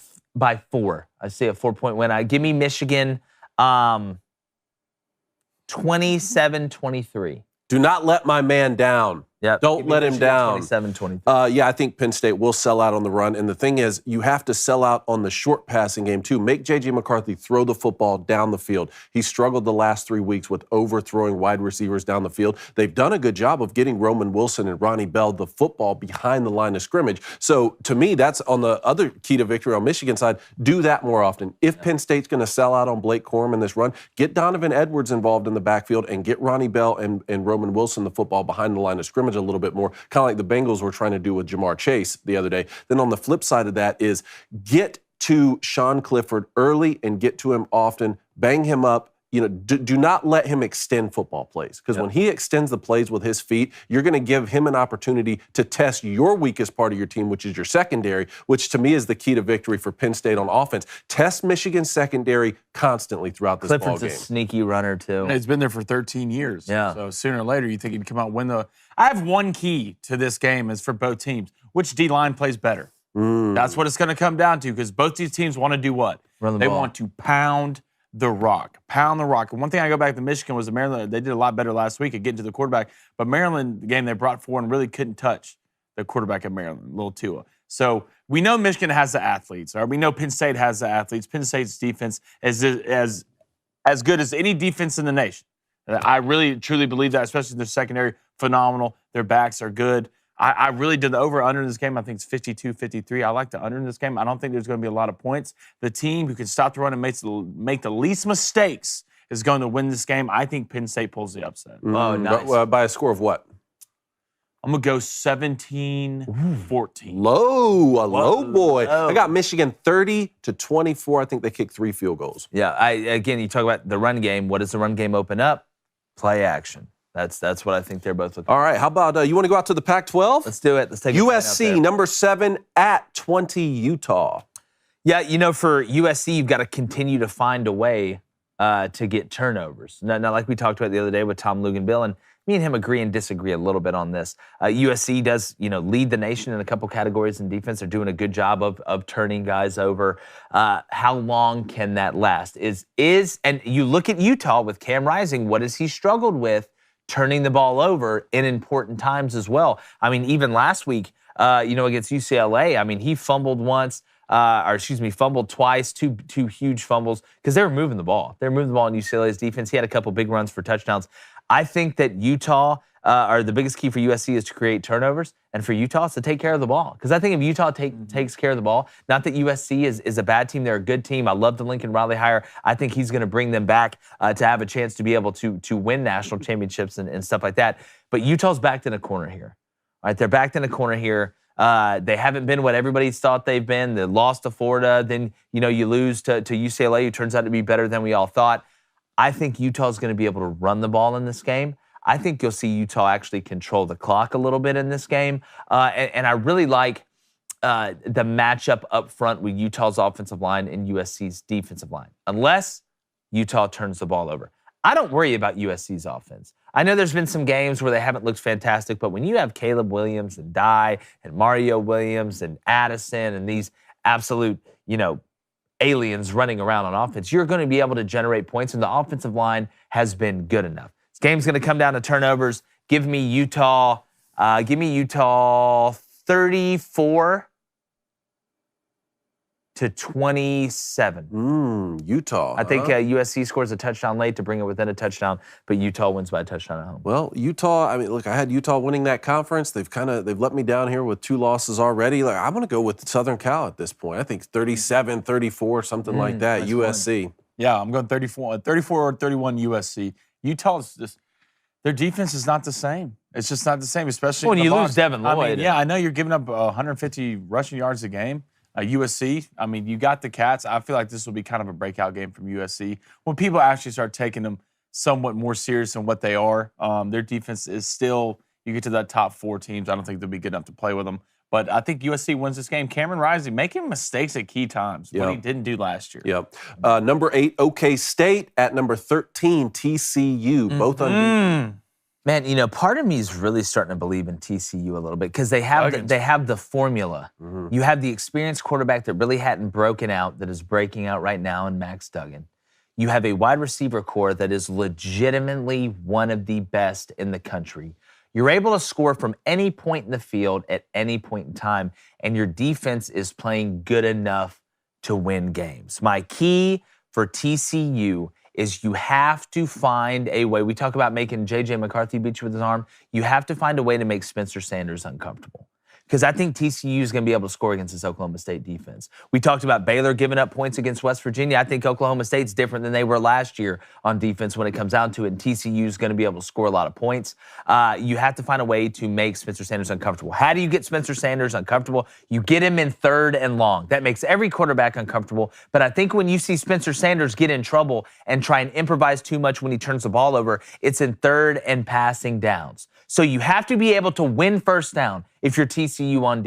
4. I see a 4-point win. Give me Michigan 27-23. Do not let my man down. Yep. Don't let him down. 27-23. Yeah, I think Penn State will sell out on the run. And the thing is, you have to sell out on the short passing game, too. Make J.J. McCarthy throw the football down the field. He struggled the last 3 weeks with overthrowing wide receivers down the field. They've done a good job of getting Roman Wilson and Ronnie Bell the football behind the line of scrimmage. So, to me, that's on the other key to victory on Michigan's side. Do that more often. If Penn State's going to sell out on Blake Corum in this run, get Donovan Edwards involved in the backfield and get Ronnie Bell and Roman Wilson the football behind the line of scrimmage a little bit more, kind of like the Bengals were trying to do with Jamar Chase the other day. Then on the flip side of that is get to Sean Clifford early and get to him often, bang him up. Do not let him extend football plays, because when he extends the plays with his feet, you're going to give him an opportunity to test your weakest part of your team, which is your secondary, which to me is the key to victory for Penn State on offense. Test Michigan's secondary constantly throughout this Clifford's ballgame. a sneaky runner, too. And he's been there for 13 years. Yeah. So sooner or later, you think he'd come out and win the. I have one key to this game is for both teams. Which D-line plays better? That's what it's going to come down to, because both these teams want to do what? They want to pound the rock. Pound the rock. And one thing I go back to Michigan was the Maryland. They did a lot better last week at getting to the quarterback. But Maryland, the game they brought forward and really couldn't touch the quarterback at Maryland, Lil Tua. So we know Michigan has the athletes. Or we know Penn State has the athletes. Penn State's defense is as good as any defense in the nation. I really, truly believe that, especially their secondary, phenomenal. Their backs are good. I really did the over-under in this game. I think it's 52-53. I like the under in this game. I don't think there's going to be a lot of points. The team who can stop the run and make the least mistakes is going to win this game. I think Penn State pulls the upset. Oh, nice. By a score of what? I'm going to go 17-14. Low boy. I got Michigan 30-24. I think they kick 3 field goals. Yeah, again, you talk about the run game. What does the run game open up? Play action. That's what I think they're both looking for. All right, how about you want to go out to the Pac-12? Let's do it. Let's take USC, number 7 at 20, Utah. Yeah, for USC, you've got to continue to find a way to get turnovers. Now, like we talked about the other day with Tom Luganbill, and me and him agree and disagree a little bit on this. USC does, lead the nation in a couple categories in defense. They're doing a good job of turning guys over. How long can that last? And you look at Utah with Cam Rising, what has he struggled with? Turning the ball over in important times as well. I mean, even last week, against UCLA, he fumbled once, fumbled twice, two huge fumbles, because they were moving the ball. They were moving the ball in UCLA's defense. He had a couple big runs for touchdowns. I think that Utah, or the biggest key for USC is to create turnovers, and for Utah, it's to take care of the ball. Because I think if Utah takes care of the ball, not that USC is a bad team, they're a good team. I love the Lincoln Riley hire. I think he's going to bring them back to have a chance to be able to win national championships and stuff like that. But Utah's backed in a corner here. All right, they're backed in a corner here. They haven't been what everybody's thought they've been. They lost to Florida. Then, you lose to UCLA, who turns out to be better than we all thought. I think Utah's going to be able to run the ball in this game. I think you'll see Utah actually control the clock a little bit in this game. And I really like the matchup up front with Utah's offensive line and USC's defensive line, unless Utah turns the ball over. I don't worry about USC's offense. I know there's been some games where they haven't looked fantastic, but when you have Caleb Williams and Dye and Mario Williams and Addison and these absolute, aliens running around on offense, you're going to be able to generate points, and the offensive line has been good enough. This game's going to come down to turnovers. Give me Utah 34. to 27. Utah. I think USC scores a touchdown late to bring it within a touchdown, but Utah wins by a touchdown at home. Well, Utah, I mean, look, I had Utah winning that conference. They've let me down here with 2 losses already. Like, I'm going to go with Southern Cal at this point. I think 37, 34, something like that, nice USC. Yeah, I'm going 34 or 31 USC. Utah's just, their defense is not the same. It's just not the same, especially when in you the lose box. Devin Lloyd. I mean, yeah, I know you're giving up 150 rushing yards a game. USC, I mean, you got the Cats. I feel like this will be kind of a breakout game from USC when people actually start taking them somewhat more serious than what they are. Their defense is still, you get to that top 4 teams, I don't think they'll be good enough to play with them. But I think USC wins this game. Cameron Rising making mistakes at key times, what he didn't do last year. Yep. Number 8, OK State. At number 13, TCU. Both unbeaten. Man, you know, part of me is really starting to believe in TCU a little bit because they have the formula. You have the experienced quarterback that really hadn't broken out, that is breaking out right now in Max Duggan. You have a wide receiver core that is legitimately one of the best in the country. You're able to score from any point in the field at any point in time, and your defense is playing good enough to win games. My key for TCU is you have to find a way. We talk about making J.J. McCarthy beat you with his arm. You have to find a way to make Spencer Sanders uncomfortable. Because I think TCU is going to be able to score against this Oklahoma State defense. We talked about Baylor giving up points against West Virginia. I think Oklahoma State's different than they were last year on defense when it comes down to it, and TCU is going to be able to score a lot of points. You have to find a way to make Spencer Sanders uncomfortable. How do you get Spencer Sanders uncomfortable? You get him in 3rd and long. That makes every quarterback uncomfortable, but I think when you see Spencer Sanders get in trouble and try and improvise too much when he turns the ball over, it's in 3rd and passing downs. So you have to be able to win first down if you're TCU on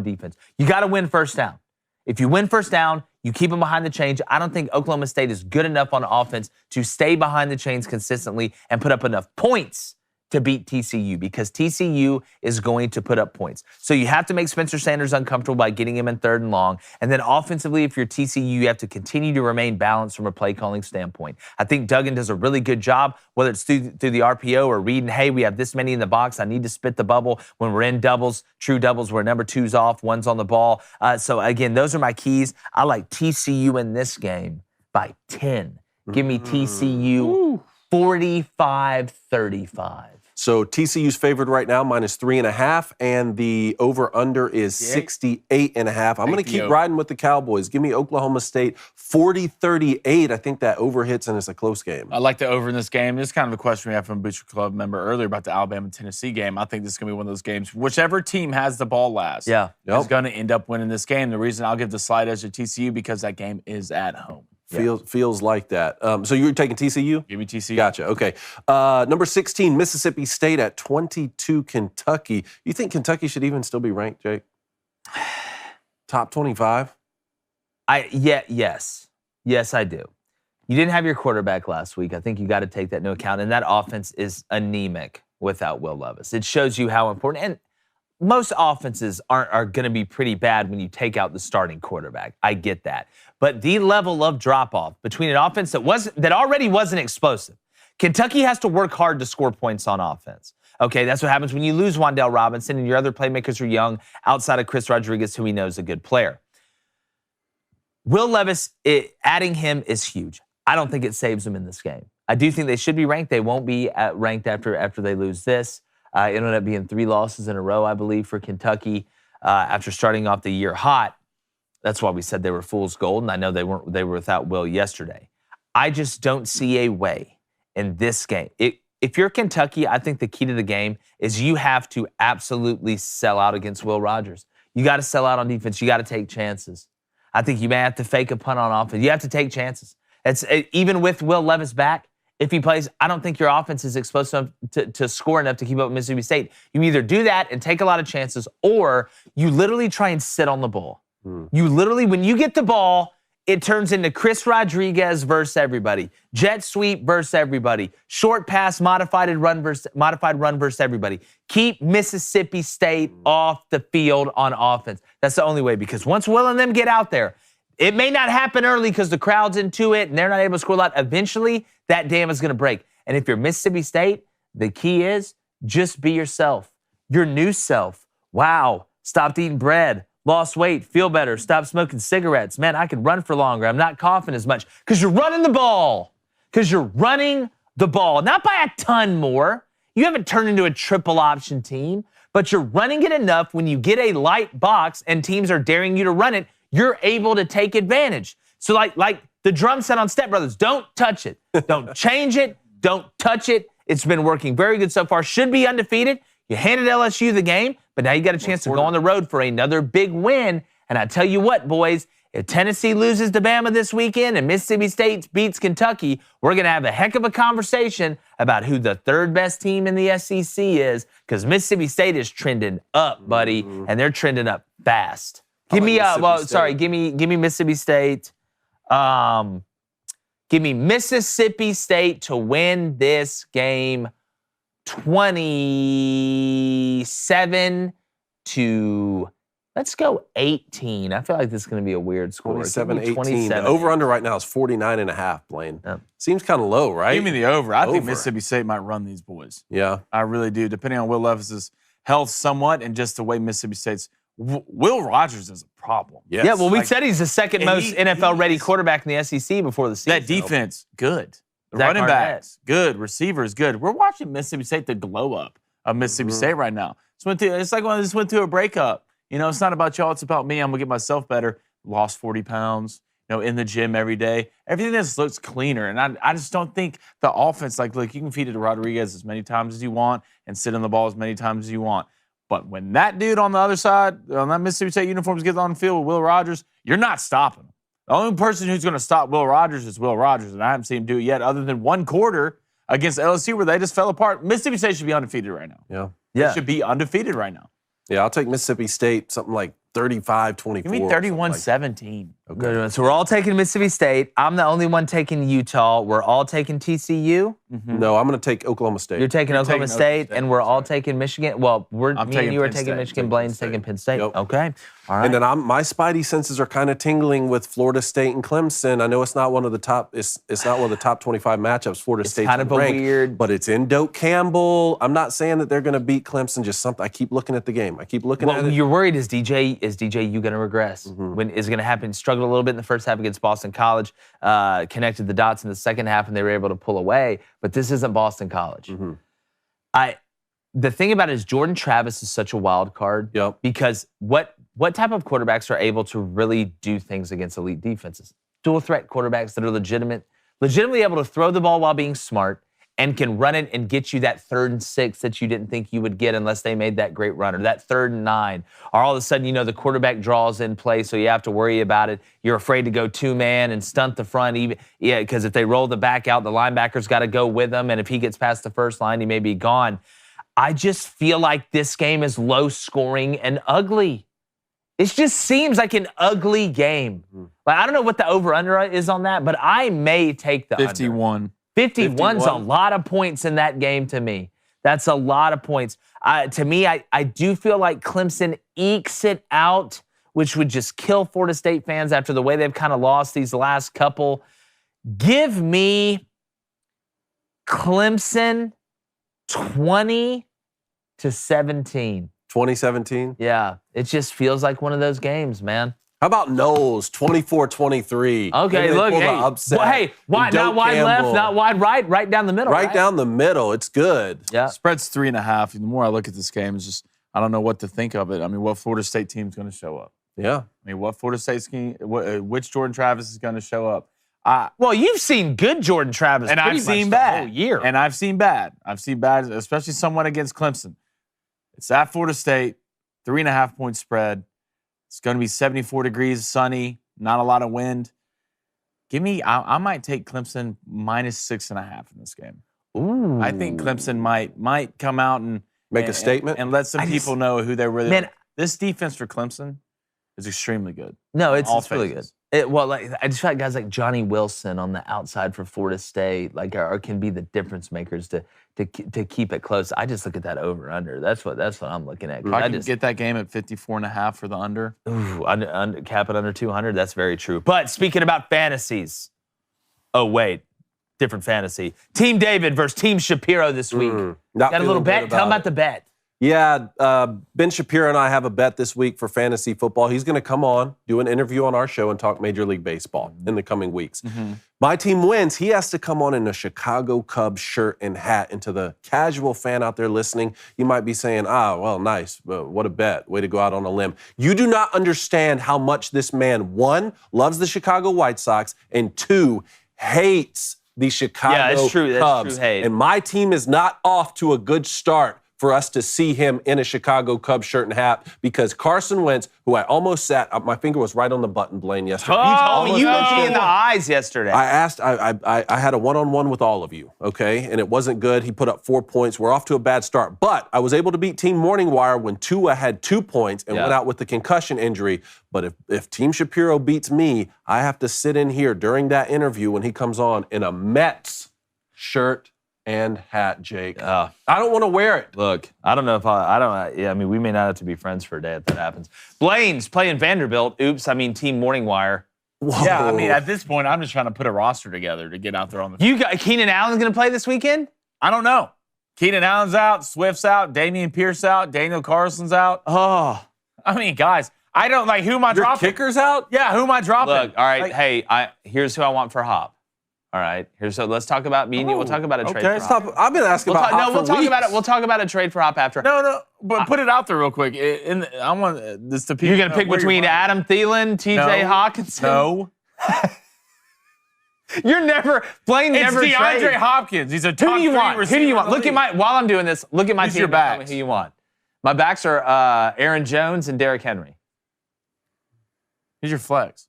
defense. You got to win first down. If you win first down, you keep them behind the chains. I don't think Oklahoma State is good enough on offense to stay behind the chains consistently and put up enough points to beat TCU, because TCU is going to put up points. So you have to make Spencer Sanders uncomfortable by getting him in 3rd and long. And then offensively, if you're TCU, you have to continue to remain balanced from a play calling standpoint. I think Duggan does a really good job, whether it's through the RPO or reading, hey, we have this many in the box, I need to spit the bubble. When we're in doubles, true doubles, where number 2's off, 1's on the ball. So again, those are my keys. I like TCU in this game by 10. Give me TCU 45-35. So TCU's favored right now, -3.5, and the over-under is 68.5. I'm going to keep riding with the Cowboys. Give me Oklahoma State 40-38. I think that over hits, and it's a close game. I like the over in this game. This is kind of a question we had from a Butcher Club member earlier about the Alabama-Tennessee game. I think this is going to be one of those games. Whichever team has the ball last is going to end up winning this game. The reason I'll give the slight edge to TCU because that game is at home. Feels like that. So you're taking TCU? Give me TCU. Gotcha. Okay. Number 16, Mississippi State at 22, Kentucky. You think Kentucky should even still be ranked, Jake? Top 25? Yes. Yes, I do. You didn't have your quarterback last week. I think you got to take that into account. And that offense is anemic without Will Levis. It shows you how important. And most offenses are going to be pretty bad when you take out the starting quarterback. I get that. But the level of drop-off between an offense that already wasn't explosive. Kentucky has to work hard to score points on offense. Okay, that's what happens when you lose Wan'Dale Robinson and your other playmakers are young outside of Chris Rodriguez, who we know is a good player. Will Levis, adding him is huge. I don't think it saves them in this game. I do think they should be ranked. They won't be ranked after they lose this. It ended up being 3 losses in a row, I believe, for Kentucky after starting off the year hot. That's why we said they were fool's gold, and I know they were without Will yesterday. I just don't see a way in this game. If you're Kentucky, I think the key to the game is you have to absolutely sell out against Will Rogers. You got to sell out on defense. You got to take chances. I think you may have to fake a punt on offense. You have to take chances. Even with Will Levis back, if he plays, I don't think your offense is exposed enough to score enough to keep up with Mississippi State. You either do that and take a lot of chances, or you literally try and sit on the ball. You literally, when you get the ball, it turns into Chris Rodriguez versus everybody. Jet sweep versus everybody. Short pass, modified run versus everybody. Keep Mississippi State off the field on offense. That's the only way, because once Will and them get out there, it may not happen early because the crowd's into it and they're not able to score a lot. Eventually, that dam is going to break. And if you're Mississippi State, the key is just be yourself. Your new self. Wow. Stopped eating bread. lost weight, feel better, stopped smoking cigarettes. Man, I could run for longer. I'm not coughing as much. Because you're running the ball. Because you're running the ball. Not by a ton more. You haven't turned into a triple option team, but you're running it enough when you get a light box and teams are daring you to run it, you're able to take advantage. So like the drum set on Step Brothers, don't touch it. Don't change it. Don't touch it. It's been working very good so far. Should be undefeated. You handed LSU the game, but now you got a chance to go on the road for another big win. And I tell you what, boys, if Tennessee loses to Bama this weekend and Mississippi State beats Kentucky, we're going to have a heck of a conversation about who the third best team in the SEC is, because Mississippi State is trending up, buddy, and they're trending up fast. Give me Mississippi State. Give me Mississippi State to win this game 27 to, let's go 18. I feel like this is going to be a weird score. 27-18. The over-under right now is 49.5, Blaine. Yep. Seems kind of low, right? Give me the over. I think Mississippi State might run these boys. Yeah. I really do, depending on Will Levis's health somewhat and just the way Mississippi State's Will Rogers is a problem. Yes. Yeah, well, we said he's the second most NFL-ready quarterback in the SEC before the season. That defense, good. The Zach running Arnett. backs, good. Receivers, good. We're watching Mississippi State, the glow up of Mississippi State right now. It's like when I just went through a breakup. You know, it's not about y'all, it's about me. I'm going to get myself better. Lost 40 pounds, in the gym every day. Everything just looks cleaner. And I just don't think the offense, look, you can feed it to Rodriguez as many times as you want and sit on the ball as many times as you want. But when that dude on the other side, on that Mississippi State uniforms, gets on the field with Will Rogers, you're not stopping him. The only person who's going to stop Will Rogers is Will Rogers, and I haven't seen him do it yet other than one quarter against LSU where they just fell apart. Mississippi State should be undefeated right now. Yeah. They should be undefeated right now. Yeah, I'll take Mississippi State, something like 35-24. Give me 31-17. Okay. So we're all taking Mississippi State. I'm the only one taking Utah. We're all taking TCU. No, I'm going to take Oklahoma State. You're taking Oklahoma State, and we're all taking Michigan. Well, me and you are Penn taking State. Michigan. Blaine's taking Penn State. Yep. Okay. All right. And then my spidey senses are kind of tingling with Florida State and Clemson. I know it's not one of the top. It's not one of the top 25 matchups. Florida State's kind of a ranked, weird, but it's in Doak Campbell. I'm not saying that they're going to beat Clemson. Just something. I keep looking at the game. I keep looking at it. You're worried. Is DJ you going to regress? When is it going to happen? Struggled a little bit in the first half against Boston College. Connected the dots in the second half, and they were able to pull away. But this isn't Boston College. The thing about it is Jordan Travis is such a wild card. Yep. Because what type of quarterbacks are able to really do things against elite defenses? Dual threat quarterbacks that are legitimately able to throw the ball while being smart and can run it and get you that 3rd and 6 that you didn't think you would get unless they made that great run, or that 3rd and 9. Or all of a sudden, the quarterback draws in play, so you have to worry about it. You're afraid to go 2-man and stunt the front, because if they roll the back out, the linebacker's got to go with them, and if he gets past the first line, he may be gone. I just feel like this game is low scoring and ugly. It just seems like an ugly game. I don't know what the over-under is on that, but I may take the 51. under. 51's a lot of points in that game to me. That's a lot of points. To me, I do feel like Clemson ekes it out, which would just kill Florida State fans after the way they've kind of lost these last couple. Give me Clemson 20-17. 2017? Yeah, it just feels like one of those games, man. How about Knowles, 24-23? Okay, look, not wide left, not wide right down the middle. Right down the middle. It's good. Yeah. Spread's 3.5. The more I look at this game, it's just I don't know what to think of it. I mean, what Florida State team's going to show up? Yeah. I mean, what Florida State's which Jordan Travis is going to show up? Well, you've seen good Jordan Travis, and I've seen bad whole year. And I've seen bad. Especially someone against Clemson. It's at Florida State, 3.5 point spread. It's going to be 74 degrees, sunny, not a lot of wind. I might take Clemson minus 6.5 in this game. Ooh. I think Clemson might come out and make a statement and let some people know who they're really. Man, this defense for Clemson is extremely good. No, it's really good. I just feel like guys like Johnny Wilson on the outside for Florida State, can be the difference makers to keep it close. I just look at that over under. That's what I'm looking at. I can get that game at 54.5 for the under. Ooh, cap it under 200. That's very true. But speaking about fantasies, different fantasy. Team David versus Team Shapiro this week. Got a little bet. Tell them about the bet. Yeah, Ben Shapiro and I have a bet this week for fantasy football. He's going to come on, do an interview on our show, and talk Major League Baseball in the coming weeks. My team wins. He has to come on in a Chicago Cubs shirt and hat. And to the casual fan out there listening, you might be saying, well, nice. What a bet. Way to go out on a limb. You do not understand how much this man, one, loves the Chicago White Sox, and two, hates the Chicago That's true Cubs. hate. And my team is not off to a good start for us to see him in a Chicago Cubs shirt and hat, because Carson Wentz, who I almost sat, my finger was right on the button, Blaine, yesterday. You looked me in the eyes yesterday. I asked, I had a one-on-one with all of you, okay? And it wasn't good. He put up 4 points. We're off to a bad start. But I was able to beat Team Morning Wire when Tua had 2 points and went out with the concussion injury. But if Team Shapiro beats me, I have to sit in here during that interview when he comes on in a Mets shirt and hat, Jake. I don't want to wear it. Look, I don't know if I mean, we may not have to be friends for a day if that happens. Blaine's playing Vanderbilt. Oops, I mean Team Morning Wire. Whoa. Yeah, I mean, at this point, I'm just trying to put a roster together to get out there on the field. You got Keenan Allen's going to play this weekend? I don't know. Keenan Allen's out, Swift's out, Damian Pierce out, Daniel Carson's out. Oh. I mean, guys, I don't like, who am I Your dropping? kicker's out? Yeah, who am I dropping? Look, all right, Like, hey, here's who I want for Hop. All right, let's talk about me and you. We'll talk about a trade for Hop. I've been asking about Hop we'll for talk weeks. about it. We'll talk about a trade for Hop after. No, but put it out there real quick. I want this to people. You're going to pick between Adam Thielen, T.J. Hawkinson? No. Blaine It's never DeAndre trade. Hopkins. He's a top Who do you want? receiver. Who do you want? Look at while I'm doing this, look at my Who's team. your and tell me backs? Who you want? My backs are Aaron Jones and Derrick Henry. Who's your flex?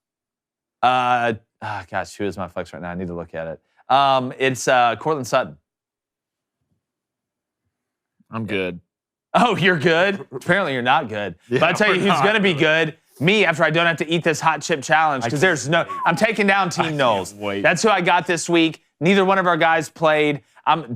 Gosh, who is my flex right now? I need to look at it. It's Cortland Sutton. I'm good. Oh, you're good? Apparently you're not good. Yeah, But I tell you we're who's not. going to be good. Me, after I don't have to eat this hot chip challenge, because I'm taking down Team Knowles. wait. That's who I got this week. Neither one of our guys played.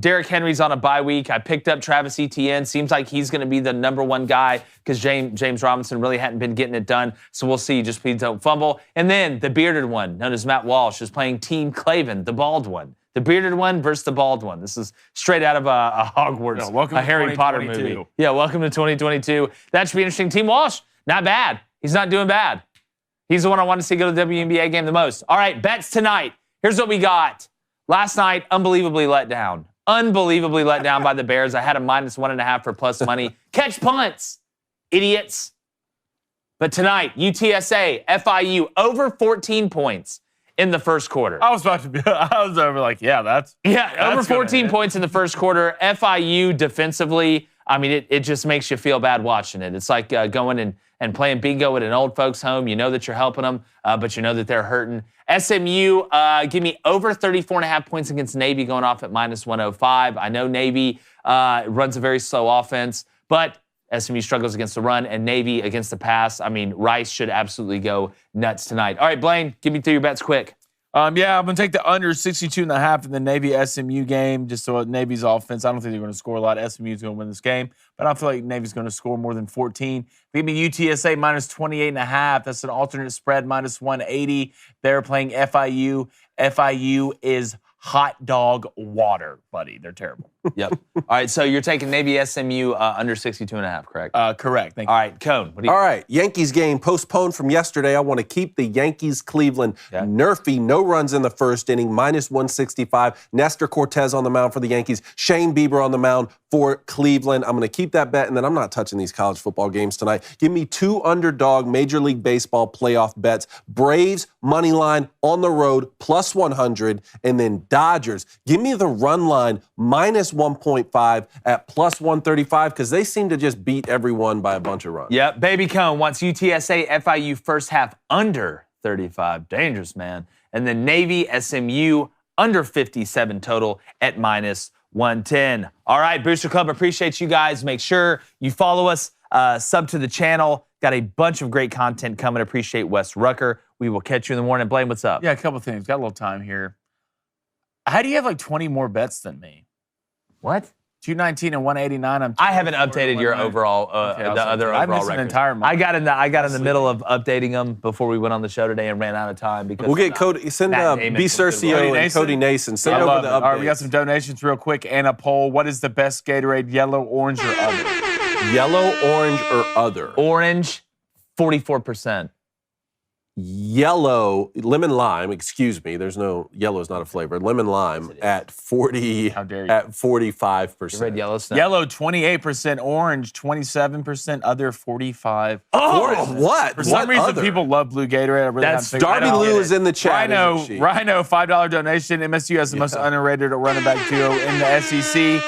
Derrick Henry's on a bye week. I picked up Travis Etienne. Seems like he's going to be the number one guy because James Robinson really hadn't been getting it done. So we'll see. Just please don't fumble. And then the bearded one, known as Matt Walsh, is playing Team Clavin, the bald one. The bearded one versus the bald one. This is straight out of a Hogwarts, welcome a to Harry Potter 2022. movie. Yeah, welcome to 2022. That should be interesting. Team Walsh, not bad. He's not doing bad. He's the one I want to see go to the WNBA game the most. All right, bets tonight. Here's what we got. Last night, unbelievably let down. Unbelievably let down by the Bears. I had a -1.5 for plus money. Catch punts, idiots. But tonight, UTSA, FIU, over 14 points in the first quarter. I was over like, that's over 14 hit. points in the first quarter. FIU defensively, I mean, it just makes you feel bad watching it. It's like going and playing bingo at an old folks' home. You know that you're helping them, but you know that they're hurting. SMU, give me over 34.5 points against Navy, going off at -105. I know Navy runs a very slow offense, but SMU struggles against the run, and Navy against the pass. I mean, Rice should absolutely go nuts tonight. All right, Blaine, give me through your bets quick. I'm going to take the under 62.5 in the Navy-SMU game, just so Navy's offense. I don't think they're going to score a lot. SMU's going to win this game, but I feel like Navy's going to score more than 14. Give me UTSA -28.5. That's an alternate spread, -180. They're playing FIU. FIU is hot dog water, buddy. They're terrible. Yep. All right, so you're taking Navy SMU under 62.5, correct? Correct. Thank you. All right, Cone, what do you All right, Yankees game postponed from yesterday. I want to keep the Yankees-Cleveland. Nerfy, no runs in the first inning, -165. Nestor Cortez on the mound for the Yankees. Shane Bieber on the mound for Cleveland. I'm going to keep that bet, and then I'm not touching these college football games tonight. Give me 2 underdog Major League Baseball playoff bets. Braves, money line on the road, +100, and then Dodgers. Give me the run line, -1.5 at +135, because they seem to just beat everyone by a bunch of runs. Yep, Baby Cone wants UTSA FIU first half under 35. Dangerous, man. And then Navy SMU under 57 total at -110. All right, Booster Club, appreciate you guys. Make sure you follow us, sub to the channel. Got a bunch of great content coming. Appreciate Wes Rucker. We will catch you in the morning. Blaine, what's up? Yeah, a couple things. Got a little time here. How do you have like 20 more bets than me? What? 219 and 189. I haven't updated your overall, Okay, the other I overall missed an records. entire month. I got in the middle of updating them before we went on the show today and ran out of time because We'll get Cody, send Matt Damon B. from Goodell. Cercio and Nason? Cody Nason. Send I over love the it. updates. All right, we got some donations real quick and a poll. What is the best Gatorade, yellow, orange, or other? Yellow, orange, or other? Orange, 44%. Yellow, lemon lime, excuse me. There's no, yellow is not a flavor. Lemon lime at 40, How dare you. at 45%. Red, yellow, snow. Yellow, 28%. Orange, 27%. Other, 45%. Oh, what? For some reason, other? people love blue Gatorade. I really That's haven't figured Darby that out. Lou is in the chat. isn't she? Rhino, $5 donation. MSU has the most underrated running back duo in the SEC.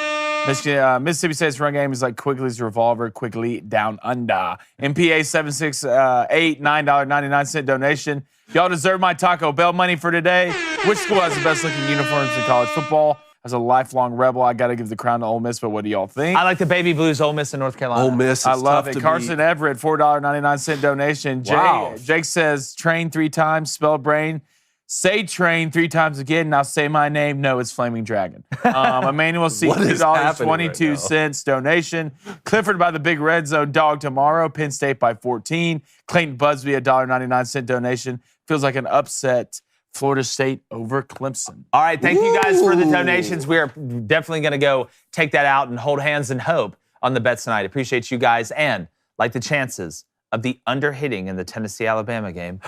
Mississippi State's run game is like Quigley's revolver, Quigley down under. MPA 768, $9.99 donation. Y'all deserve my Taco Bell money for today. Which school has the best looking uniforms in college football? As a lifelong Rebel, I got to give the crown to Ole Miss, but what do y'all think? I like the Baby Blues, Ole Miss in North Carolina. Ole Miss is I love tough it. to Carson beat. Everett, $4.99 donation. Wow. Jake says, train 3 times, spell brain. Say train 3 times again. Now say my name. No, it's Flaming Dragon. Emmanuel C. What is happening right $2.22 donation. Clifford by the Big Red Zone dog tomorrow. Penn State by 14. Clayton Busby, $1.99 donation. Feels like an upset. Florida State over Clemson. All right, thank you guys for the donations. We are definitely going to go take that out and hold hands and hope on the bets tonight. Appreciate you guys. And like the chances of the under hitting in the Tennessee-Alabama game,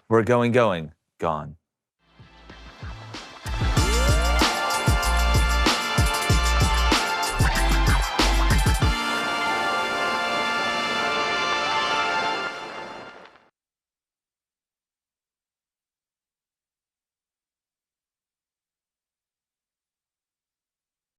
we're going, gone.